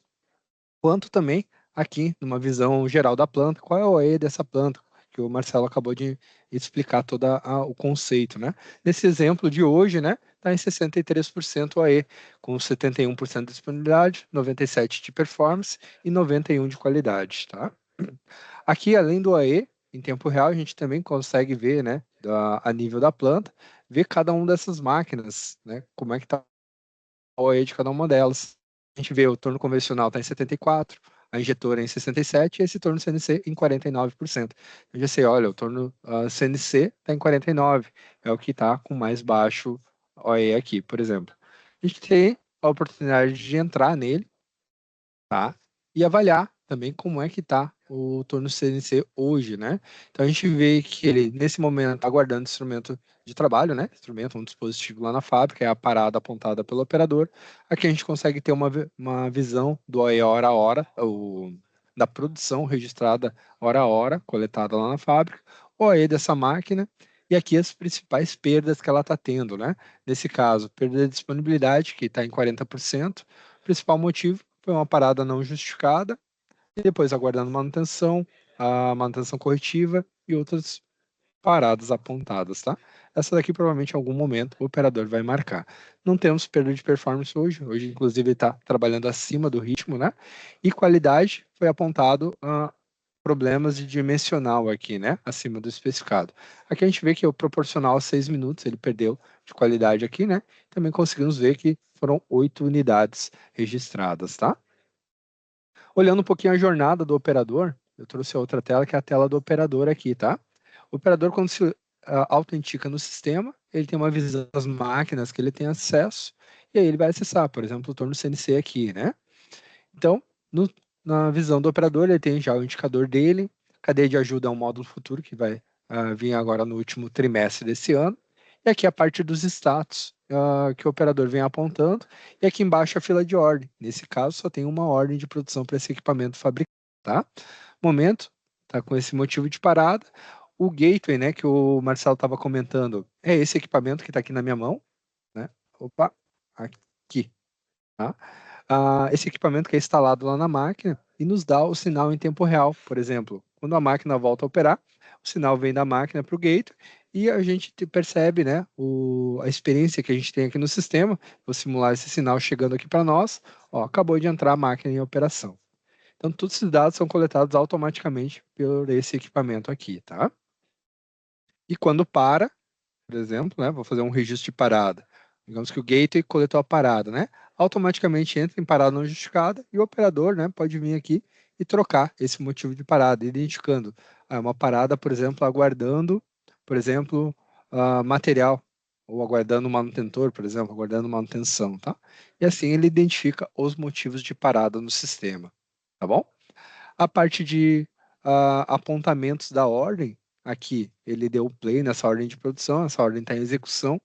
B: quanto também aqui numa visão geral da planta, qual é o OE dessa planta, que o Marcelo acabou de explicar todo o conceito, né? Nesse exemplo de hoje, né, está em 63% OE, com 71% de disponibilidade, 97% de performance e 91% de qualidade, tá? Aqui, além do OE, em tempo real, a gente também consegue ver, né, a nível da planta, ver cada uma dessas máquinas, né, como é que está OE de cada uma delas. A gente vê o torno convencional está em 74%, a injetora em 67% e esse torno CNC em 49%. Eu já sei, olha, o torno CNC está em 49%, é o que está com mais baixo OE aqui, por exemplo. A gente tem a oportunidade de entrar nele, tá? E avaliar também como é que está o torno CNC hoje, né? Então a gente vê que ele, nesse momento, está guardando instrumento de trabalho, né? Instrumento, um dispositivo lá na fábrica, é a parada apontada pelo operador. Aqui a gente consegue ter uma visão do OE hora a hora, da produção registrada hora a hora, coletada lá na fábrica, o OE dessa máquina, e aqui as principais perdas que ela está tendo, né? Nesse caso, perda de disponibilidade, que está em 40%. O principal motivo foi uma parada não justificada, e depois aguardando manutenção, a manutenção corretiva e outras paradas apontadas, tá? Essa daqui provavelmente em algum momento o operador vai marcar. Não temos perda de performance hoje inclusive está trabalhando acima do ritmo, né? E qualidade foi apontado problemas de dimensional aqui, né? Acima do especificado. Aqui a gente vê que o proporcional a 6 minutos ele perdeu de qualidade aqui, né? Também conseguimos ver que foram 8 unidades registradas, tá? Olhando um pouquinho a jornada do operador, eu trouxe a outra tela, que é a tela do operador aqui, tá? O operador, quando se autentica no sistema, ele tem uma visão das máquinas que ele tem acesso, e aí ele vai acessar, por exemplo, o torno CNC aqui, né? Então, na visão do operador, ele tem já o indicador dele, cadeia de ajuda é um módulo futuro que vai vir agora no último trimestre desse ano, e aqui a parte dos status que o operador vem apontando, e aqui embaixo a fila de ordem. Nesse caso, só tem uma ordem de produção para esse equipamento fabricado, tá? Momento, tá com esse motivo de parada. o gateway, né, que o Marcelo estava comentando, é esse equipamento que está aqui na minha mão, né? Opa, aqui, tá? Esse equipamento que é instalado lá na máquina e nos dá o sinal em tempo real. Por exemplo, quando a máquina volta a operar, o sinal vem da máquina para o gateway e a gente percebe, né, a experiência que a gente tem aqui no sistema. Vou simular esse sinal chegando aqui para nós. Ó, acabou de entrar a máquina em operação. Então, todos esses dados são coletados automaticamente por esse equipamento aqui, tá? E quando para, por exemplo, né, vou fazer um registro de parada. Digamos que o gateway coletou a parada, né? Automaticamente entra em parada não justificada e o operador, né, pode vir aqui e trocar esse motivo de parada, identificando uma parada, por exemplo, aguardando, por exemplo, material, ou aguardando um manutentor, por exemplo, aguardando manutenção, tá? E assim ele identifica os motivos de parada no sistema, tá bom? A parte de apontamentos da ordem, aqui ele deu play nessa ordem de produção, essa ordem está em execução.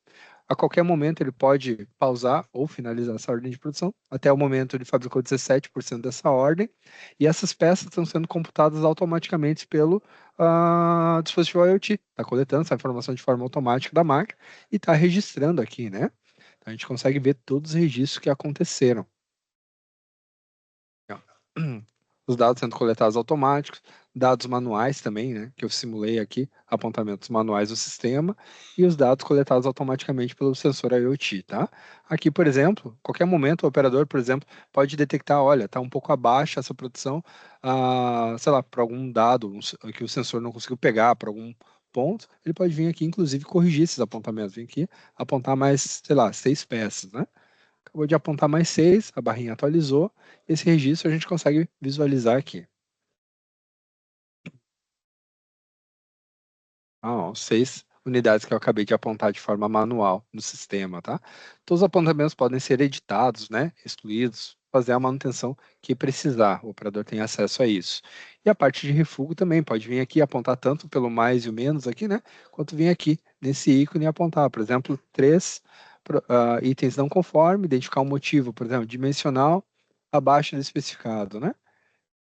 B: A qualquer momento ele pode pausar ou finalizar essa ordem de produção. Até o momento ele fabricou 17% dessa ordem. E essas peças estão sendo computadas automaticamente pelo dispositivo IoT. Está coletando essa informação de forma automática da máquina e está registrando aqui, né? Então a gente consegue ver todos os registros que aconteceram. Os dados sendo coletados automáticos, dados manuais também, né, que eu simulei aqui, apontamentos manuais do sistema, e os dados coletados automaticamente pelo sensor IoT, tá? Aqui, por exemplo, qualquer momento o operador, por exemplo, pode detectar, olha, está um pouco abaixo essa produção, sei lá, por algum dado que o sensor não conseguiu pegar, por algum ponto, ele pode vir aqui, inclusive, corrigir esses apontamentos, vir aqui, apontar mais, sei lá, 6 peças, né? Acabou de apontar mais 6, a barrinha atualizou. Esse registro a gente consegue visualizar aqui. Ó, 6 unidades que eu acabei de apontar de forma manual no sistema, tá? Todos os apontamentos podem ser editados, né? Excluídos, fazer a manutenção que precisar. O operador tem acesso a isso. E a parte de refúgio também pode vir aqui e apontar tanto pelo mais e o menos aqui, né? Quanto vir aqui nesse ícone e apontar, por exemplo, 3 itens não conforme, identificar um motivo, por exemplo, dimensional abaixo do especificado, né?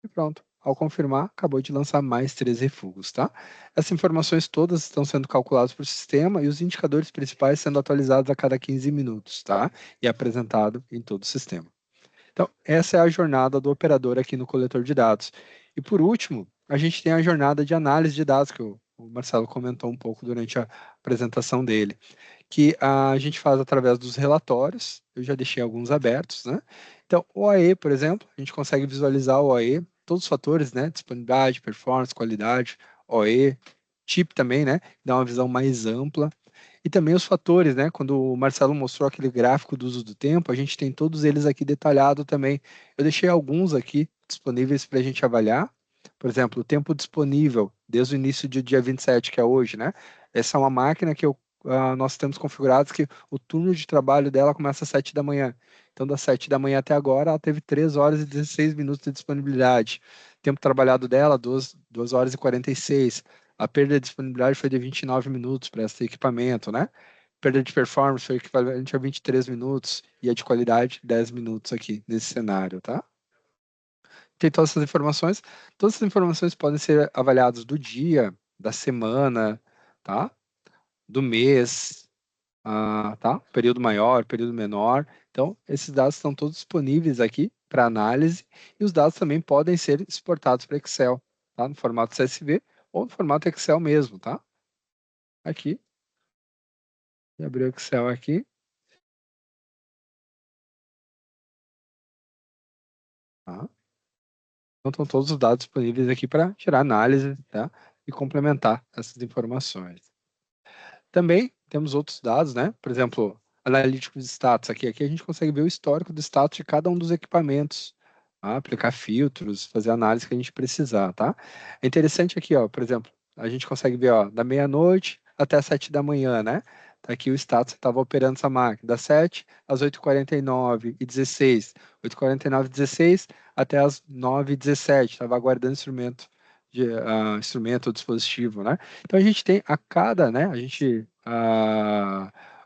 B: E pronto. Ao confirmar, acabou de lançar mais 3 refugos, tá? Essas informações todas estão sendo calculadas por sistema e os indicadores principais sendo atualizados a cada 15 minutos, tá? E apresentado em todo o sistema. Então, essa é a jornada do operador aqui no coletor de dados. E por último, a gente tem a jornada de análise de dados, que o Marcelo comentou um pouco durante a apresentação dele, que a gente faz através dos relatórios. Eu já deixei alguns abertos, né? Então, o OAE, por exemplo, a gente consegue visualizar o OAE, todos os fatores, né? Disponibilidade, performance, qualidade, OE, chip também, né? Dá uma visão mais ampla. E também os fatores, né? Quando o Marcelo mostrou aquele gráfico do uso do tempo, a gente tem todos eles aqui detalhado também. Eu deixei alguns aqui disponíveis para a gente avaliar. Por exemplo, o tempo disponível desde o início do dia 27, que é hoje, né? Essa é uma máquina que nós temos configurados que o turno de trabalho dela começa às 7 da manhã. Então, das 7 da manhã até agora, ela teve 3 horas e 16 minutos de disponibilidade. Tempo trabalhado dela, 2 horas e 46. A perda de disponibilidade foi de 29 minutos para esse equipamento, né? Perda de performance foi equivalente a 23 minutos e a de qualidade 10 minutos aqui nesse cenário, tá? Tem todas essas informações. Todas essas informações podem ser avaliadas do dia, da semana, tá? Do mês, tá? Período maior, período menor. Então, esses dados estão todos disponíveis aqui para análise e os dados também podem ser exportados para Excel, tá? No formato CSV ou no formato Excel mesmo, tá? Aqui, e abrir o Excel aqui, tá? Então, estão todos os dados disponíveis aqui para gerar análise, tá? E complementar essas informações. Também temos outros dados, né? Por exemplo, analíticos de status aqui. Aqui a gente consegue ver o histórico do status de cada um dos equipamentos, tá? Aplicar filtros, fazer a análise que a gente precisar, tá? É interessante aqui, ó, por exemplo, a gente consegue ver, ó, da meia-noite até as 7 da manhã, né? Tá aqui o status que estava operando essa máquina, das 7 às 8h49 e 16, 8h49 e 16 até as 9h17, estava aguardando instrumento, instrumento ou dispositivo, né? Então a gente tem a cada, né? A gente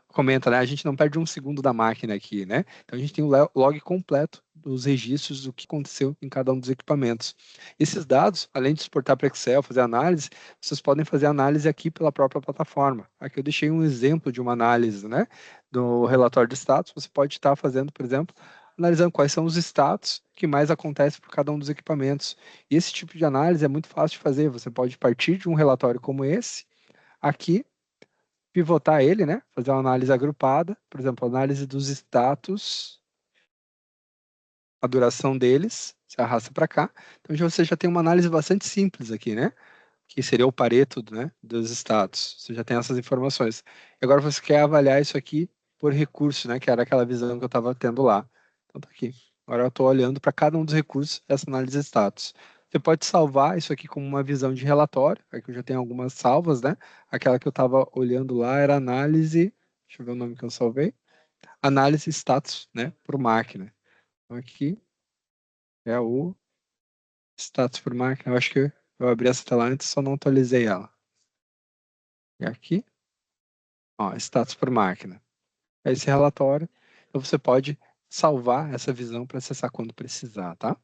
B: comenta, né? A gente não perde um segundo da máquina aqui, né? Então a gente tem o log completo os registros do que aconteceu em cada um dos equipamentos. Esses dados, além de exportar para Excel, fazer análise, vocês podem fazer análise aqui pela própria plataforma. Aqui eu deixei um exemplo de uma análise, né, do relatório de status. Você pode estar fazendo, por exemplo, analisando quais são os status que mais acontecem por cada um dos equipamentos. E esse tipo de análise é muito fácil de fazer. Você pode partir de um relatório como esse, aqui, pivotar ele, né? Fazer uma análise agrupada, por exemplo, análise dos status, a duração deles, você arrasta para cá. Então você já tem uma análise bastante simples aqui, né? Que seria o Pareto, né, dos status. Você já tem essas informações. E agora você quer avaliar isso aqui por recurso, né? Que era aquela visão que eu estava tendo lá. Então tá aqui. Agora eu estou olhando para cada um dos recursos essa análise de status. Você pode salvar isso aqui como uma visão de relatório. Aqui eu já tenho algumas salvas, né? Aquela que eu estava olhando lá era análise. Deixa eu ver o nome que eu salvei. Análise status, né? Por máquina. Então aqui é o status por máquina. Eu acho que eu abri essa tela antes, só não atualizei ela. E aqui, ó, status por máquina. É esse relatório. Então você pode salvar essa visão para acessar quando precisar, tá?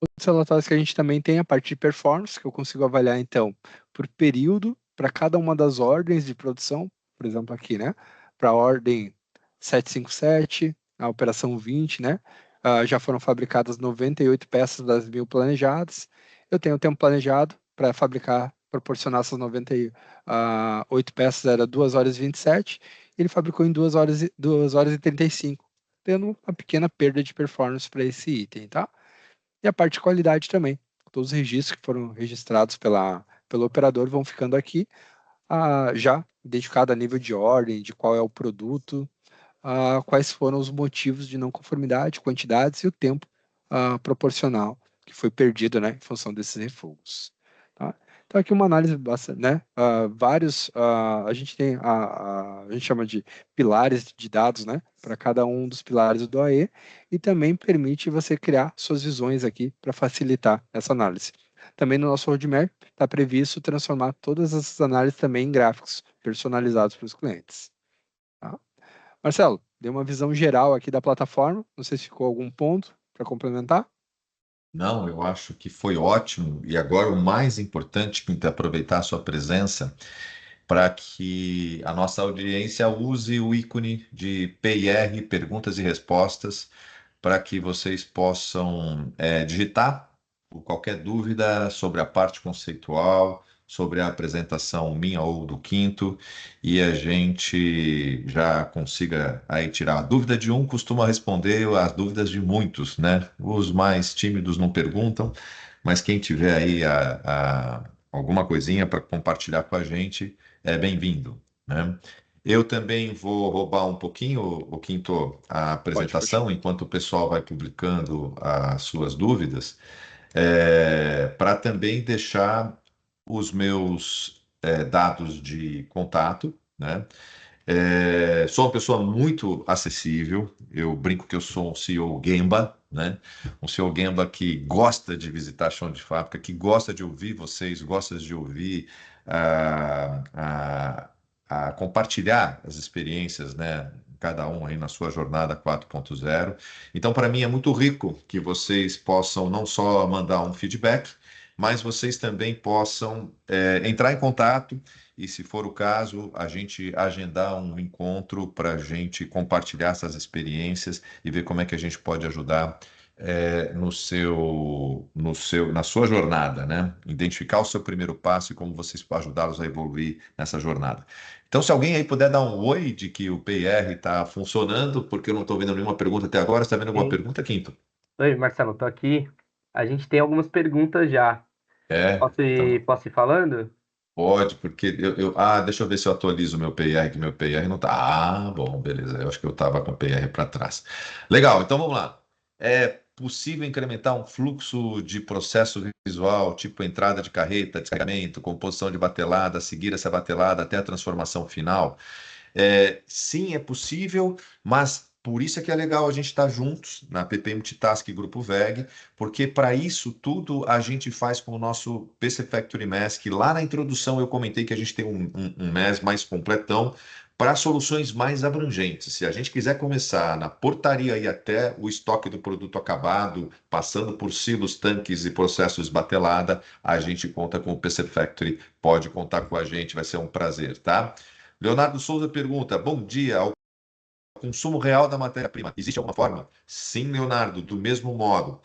B: Outros relatórios que a gente também tem a parte de performance, que eu consigo avaliar, então, por período, para cada uma das ordens de produção, por exemplo, aqui, né? Para a ordem 757, a operação 20, né? Já foram fabricadas 98 peças das 1.000 planejadas. Eu tenho o tempo planejado para fabricar, proporcionar essas 98 peças, era 2 horas e 27. Ele fabricou em 2 horas e 35, tendo uma pequena perda de performance para esse item, tá? E a parte de qualidade também. Todos os registros que foram registrados pelo operador vão ficando aqui, já identificado a nível de ordem, de qual é o produto, quais foram os motivos de não conformidade, quantidades e o tempo proporcional que foi perdido, né, em função desses refugos. Tá? Então aqui uma análise bastante, né, a gente tem a gente chama de pilares de dados, né, para cada um dos pilares do AE e também permite você criar suas visões aqui para facilitar essa análise. Também no nosso roadmap está previsto transformar todas essas análises também em gráficos personalizados para os clientes. Tá? Marcelo, dei uma visão geral aqui da plataforma. Não sei se ficou algum ponto para complementar.
A: Não, eu acho que foi ótimo. E agora o mais importante, Quinto, é aproveitar a sua presença para que a nossa audiência use o ícone de PIR, perguntas e respostas, para que vocês possam digitar por qualquer dúvida sobre a parte conceitual, sobre a apresentação minha ou do Quinto, e a gente já consiga aí tirar a dúvida de um, costuma responder as dúvidas de muitos, né? Os mais tímidos não perguntam, mas quem tiver aí alguma coisinha para compartilhar com a gente é bem-vindo, né? Eu também vou roubar um pouquinho, o Quinto, a
B: Pode.
A: apresentação, enquanto o pessoal vai publicando as suas dúvidas, para também deixar os meus dados de contato, né? Sou uma pessoa muito acessível. Eu brinco que eu sou um CEO Gemba, né? Um CEO Gemba que gosta de visitar chão de fábrica, que gosta de ouvir vocês, gosta de ouvir a, a, a compartilhar as experiências, né? Cada um aí na sua jornada 4.0. Então, para mim é muito rico que vocês possam não só mandar um feedback, mas vocês também possam entrar em contato e, se for o caso, a gente agendar um encontro para a gente compartilhar essas experiências e ver como é que a gente pode ajudar na sua jornada, né? Identificar o seu primeiro passo e como vocês podem ajudá-los a evoluir nessa jornada. Então, se alguém aí puder dar um oi de que o PR está funcionando, porque eu não estou vendo nenhuma pergunta até agora, você está vendo alguma
C: Sim.
A: pergunta, Quinto?
C: Oi, Marcelo, tô aqui. A gente tem algumas perguntas já.
A: Então
C: Posso ir falando?
A: pode, porque deixa eu ver se eu atualizo o meu PR, que meu PR não tá. Ah, bom, beleza. Eu acho que eu estava com o PR para trás. Legal, então vamos lá. É possível incrementar um fluxo de processo visual, tipo entrada de carreta, descarregamento, composição de batelada, seguir essa batelada até a transformação final? Sim, é possível, mas por isso é que é legal a gente estar juntos na PP Multitask Grupo VEG, porque para isso tudo a gente faz com o nosso PC Factory MES, que lá na introdução eu comentei que a gente tem um MES mais completão para soluções mais abrangentes. Se a gente quiser começar na portaria e até o estoque do produto acabado, passando por silos, tanques e processos batelada, a gente conta com o PC Factory, pode contar com a gente, vai ser um prazer, tá? Leonardo Souza pergunta: bom dia, ao consumo real da matéria-prima, existe alguma forma? Sim, Leonardo, do mesmo modo.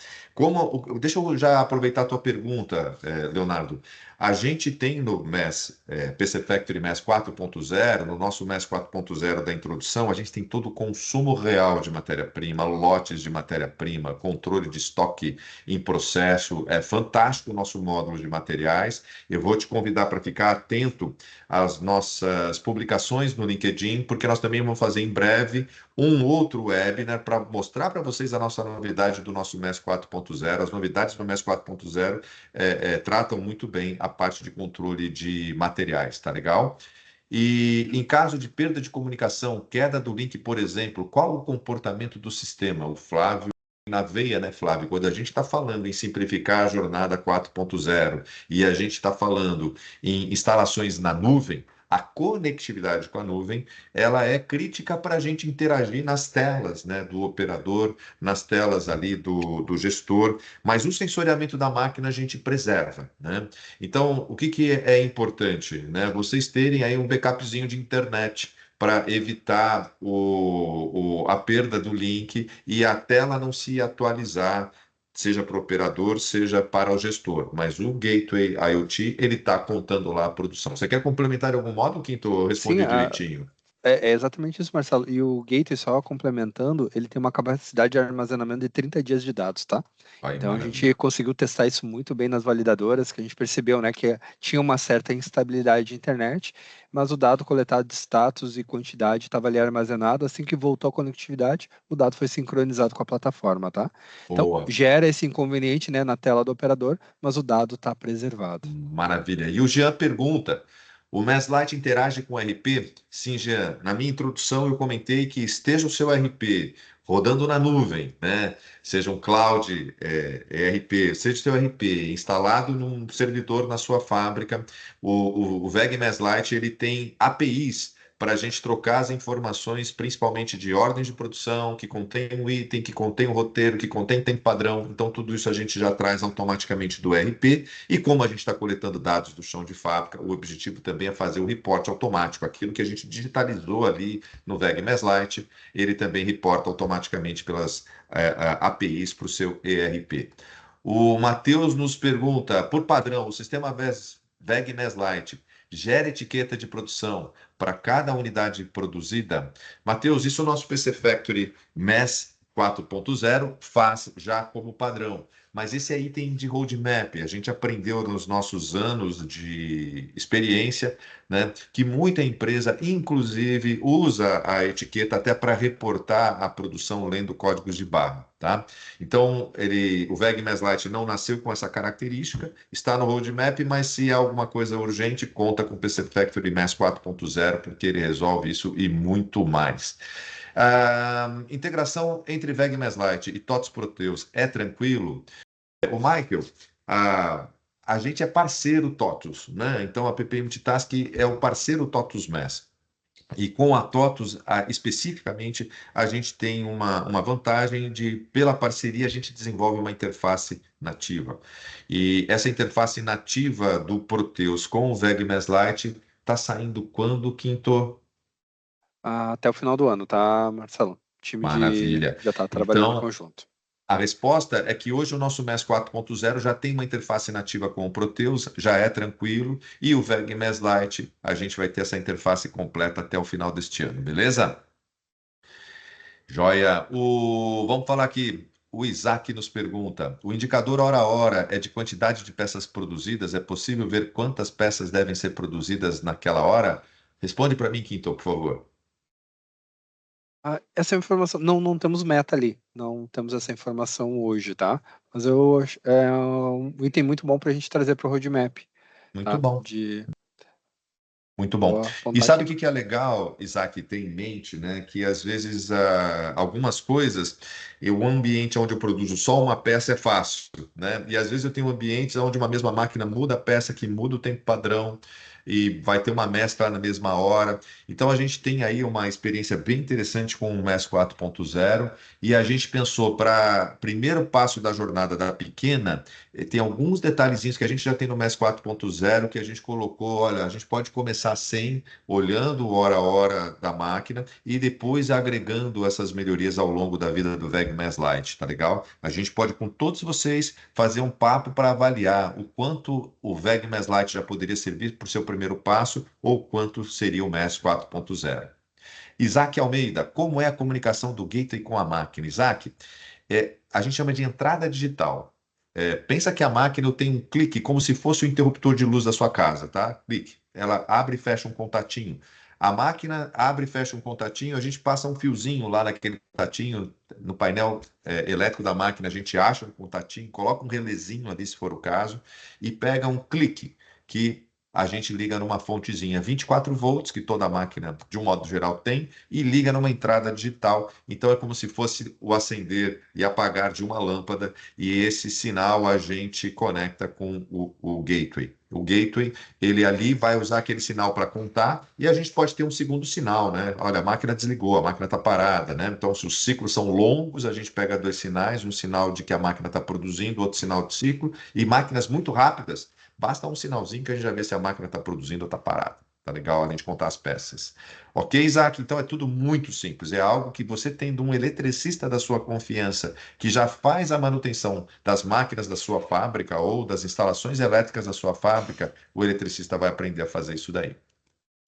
A: Deixa eu já aproveitar a tua pergunta, Leonardo. A gente tem no MES, PC Factory MES 4.0, no nosso MES 4.0 da introdução, a gente tem todo o consumo real de matéria-prima, lotes de matéria-prima, controle de estoque em processo. É fantástico o nosso módulo de materiais. Eu vou te convidar para ficar atento às nossas publicações no LinkedIn, porque nós também vamos fazer em breve um outro webinar para mostrar para vocês a nossa novidade do nosso MES 4.0. As novidades do MES 4.0 tratam muito bem a parte de controle de materiais, tá legal? E em caso de perda de comunicação, queda do link, por exemplo, qual o comportamento do sistema? O Flávio na veia, né, Flávio? Quando a gente está falando em simplificar a jornada 4.0 e a gente está falando em instalações na nuvem, a conectividade com a nuvem, ela é crítica para a gente interagir nas telas, né, do operador, nas telas ali do gestor, mas o sensoriamento da máquina a gente preserva, né? Então, o que é importante, né? Vocês terem aí um backupzinho de internet para evitar a perda do link e a tela não se atualizar, seja para o operador, seja para o gestor. Mas o Gateway IoT, ele está contando lá a produção. Você quer complementar de algum modo, Quinto? Eu
B: Sim,
A: respondi direitinho.
B: é exatamente isso, Marcelo. E o Gateway, só complementando, ele tem uma capacidade de armazenamento de 30 dias de dados, tá?
A: Aí,
B: Então a gente
A: maravilha.
B: conseguiu testar isso muito bem nas validadoras, que a gente percebeu, né, que tinha uma certa instabilidade de internet, mas o dado coletado de status e quantidade estava ali armazenado. Assim que voltou à conectividade, o dado foi sincronizado com a plataforma, tá? Então
A: Boa.
B: gera esse inconveniente, né, na tela do operador, mas o dado está preservado.
A: Maravilha. E o Jean pergunta: o Meslight interage com o RP? Sim, Jean. Na minha introdução eu comentei que esteja o seu RP rodando na nuvem, né? Seja um cloud ERP, seja o seu RP instalado num servidor na sua fábrica, o VEG Meslight ele tem APIs para a gente trocar as informações, principalmente de ordens de produção, que contém um item, que contém um roteiro, que contém tempo padrão. Então, tudo isso a gente já traz automaticamente do ERP. E como a gente está coletando dados do chão de fábrica, o objetivo também é fazer o reporte automático. Aquilo que a gente digitalizou ali no VEG Meslight, ele também reporta automaticamente pelas APIs para o seu ERP. O Matheus nos pergunta, por padrão, o sistema VEG Meslight gera etiqueta de produção para cada unidade produzida? Matheus, isso o nosso PC Factory MES 4.0 faz já como padrão. Mas esse é item de roadmap. A gente aprendeu nos nossos anos de experiência, né, que muita empresa, inclusive, usa a etiqueta até para reportar a produção lendo códigos de barra, tá? Então, o VEG Meslight não nasceu com essa característica, está no roadmap, mas se é alguma coisa urgente, conta com o PC Factory MES 4.0, porque ele resolve isso e muito mais. A integração entre VEG Meslight e TOTS Proteus é tranquilo? O Michael, a, a gente é parceiro TOTUS, né? Então a PP Multitask é o parceiro TOTUS MES. E com a TOTUS, especificamente, a gente tem uma vantagem de, pela parceria, a gente desenvolve uma interface nativa. E essa interface nativa do Proteus com o VEG Meslight está saindo quando, Quinto?
B: Até o final do ano, tá, Marcelo? O time
A: Maravilha.
B: já está trabalhando em
A: Então,
B: conjunto.
A: a resposta é que hoje o nosso MES 4.0 já tem uma interface nativa com o Proteus, já é tranquilo, e o VEG MES Lite, a gente vai ter essa interface completa até o final deste ano, beleza? Joia. Vamos falar aqui. O Isaac nos pergunta: o indicador hora a hora é de quantidade de peças produzidas? É possível ver quantas peças devem ser produzidas naquela hora? Responde para mim, Quinto, por favor.
B: Essa informação, não temos meta ali, não temos essa informação hoje, tá? Mas é um item muito bom para a gente trazer para o roadmap,
A: Muito
B: tá?
A: bom.
B: De
A: Muito bom.
B: boa
A: E sabe
B: vontade.
A: o que é legal, Isaac, ter em mente, né? Que às vezes algumas coisas, o ambiente onde eu produzo só uma peça é fácil, né? E às vezes eu tenho ambientes onde uma mesma máquina muda a peça, que muda o tempo padrão. e vai ter uma mescla na mesma hora. Então a gente tem aí uma experiência bem interessante com o MES 4.0 e a gente pensou para primeiro passo da jornada da pequena, tem alguns detalhezinhos que a gente já tem no MES 4.0 que a gente colocou, olha, a gente pode começar sem, olhando hora a hora da máquina e depois agregando essas melhorias ao longo da vida do VEG MES Lite, tá legal? A gente pode com todos vocês fazer um papo para avaliar o quanto o VEG MES Lite já poderia servir para o seu primeiro passo ou quanto seria o MES 4.0. Isaac Almeida, como é a comunicação do gateway com a máquina? Isaac, a gente chama de entrada digital. Pensa que a máquina tem um clique como se fosse o interruptor de luz da sua casa, tá? Clique. Ela abre e fecha um contatinho. A máquina abre e fecha um contatinho, a gente passa um fiozinho lá naquele contatinho, no painel elétrico da máquina, a gente acha um contatinho, coloca um relezinho ali, se for o caso, e pega um clique que a gente liga numa fontezinha 24 volts, que toda máquina, de um modo geral, tem, e liga numa entrada digital. Então é como se fosse o acender e apagar de uma lâmpada, e esse sinal a gente conecta com o gateway. O gateway, ele ali vai usar aquele sinal para contar, e a gente pode ter um segundo sinal, né? Olha, a máquina desligou, a máquina está parada, né? Então, se os ciclos são longos, a gente pega dois sinais, um sinal de que a máquina está produzindo, outro sinal de ciclo, e máquinas muito rápidas, basta um sinalzinho que a gente já vê se a máquina está produzindo ou está parada. Tá legal a gente contar as peças. Ok, Isaac? Então é tudo muito simples. É algo que você tendo um eletricista da sua confiança que já faz a manutenção das máquinas da sua fábrica ou das instalações elétricas da sua fábrica, o eletricista vai aprender a fazer isso daí.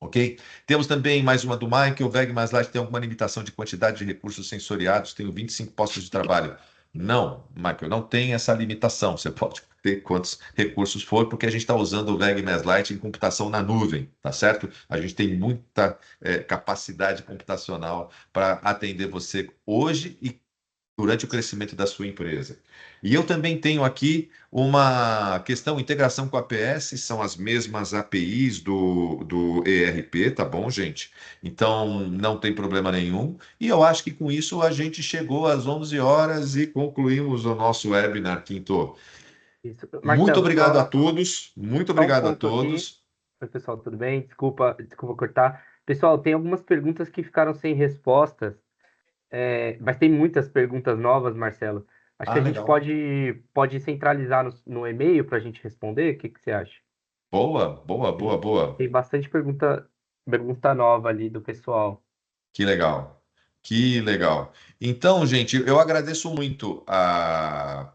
A: Ok? Temos também mais uma do Mike, o VEG Mais Light tem alguma limitação de quantidade de recursos sensoriados, tenho 25 postos de trabalho. Não, Michael, não tem essa limitação. Você pode ter quantos recursos for, porque a gente está usando o VEG Mais Light em computação na nuvem, tá certo? A gente tem muita capacidade computacional para atender você hoje e durante o crescimento da sua empresa. E eu também tenho aqui uma questão, integração com a APS, são as mesmas APIs do ERP, tá bom, gente? Então, não tem problema nenhum. E eu acho que com isso a gente chegou às 11 horas e concluímos o nosso webinar, Quinto.
C: Isso.
A: Muito
C: Marcelo,
A: obrigado a todos, muito
C: só um
A: obrigado a
C: ponto aqui.
A: todos.
C: Oi, pessoal, tudo bem? Desculpa cortar. Pessoal, tem algumas perguntas que ficaram sem respostas, mas tem muitas perguntas novas, Marcelo. Acho que
A: Ah,
C: a gente
A: legal.
C: pode centralizar no e-mail para a gente responder. O que que você acha?
A: Boa, boa, boa,
C: Tem,
A: boa.
C: tem bastante pergunta nova ali do pessoal.
A: Que legal. Que legal. Então, gente, eu agradeço muito a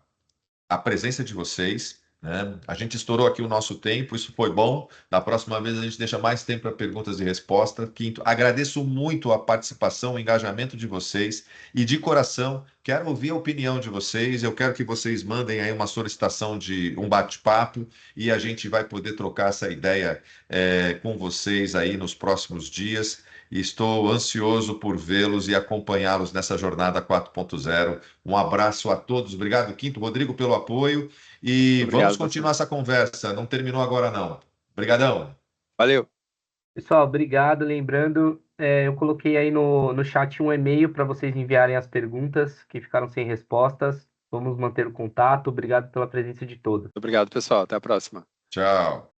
A: presença de vocês, né? A gente estourou aqui o nosso tempo, isso foi bom. Da próxima vez a gente deixa mais tempo para perguntas e respostas. Quinto, agradeço muito a participação, o engajamento de vocês e de coração, quero ouvir a opinião de vocês. Eu quero que vocês mandem aí uma solicitação de um bate-papo e a gente vai poder trocar essa ideia com vocês aí nos próximos dias. E estou ansioso por vê-los e acompanhá-los nessa jornada 4.0. Um abraço a todos. Obrigado, Quinto, Rodrigo, pelo apoio. E vamos
B: Obrigado,
A: continuar
B: bastante.
A: essa conversa. Não terminou agora, não. Obrigadão.
B: Valeu.
C: Pessoal, obrigado. Lembrando, eu coloquei aí no chat um e-mail para vocês enviarem as perguntas que ficaram sem respostas. Vamos manter o contato. Obrigado pela presença de todos.
B: Obrigado, pessoal. Até a próxima.
A: Tchau.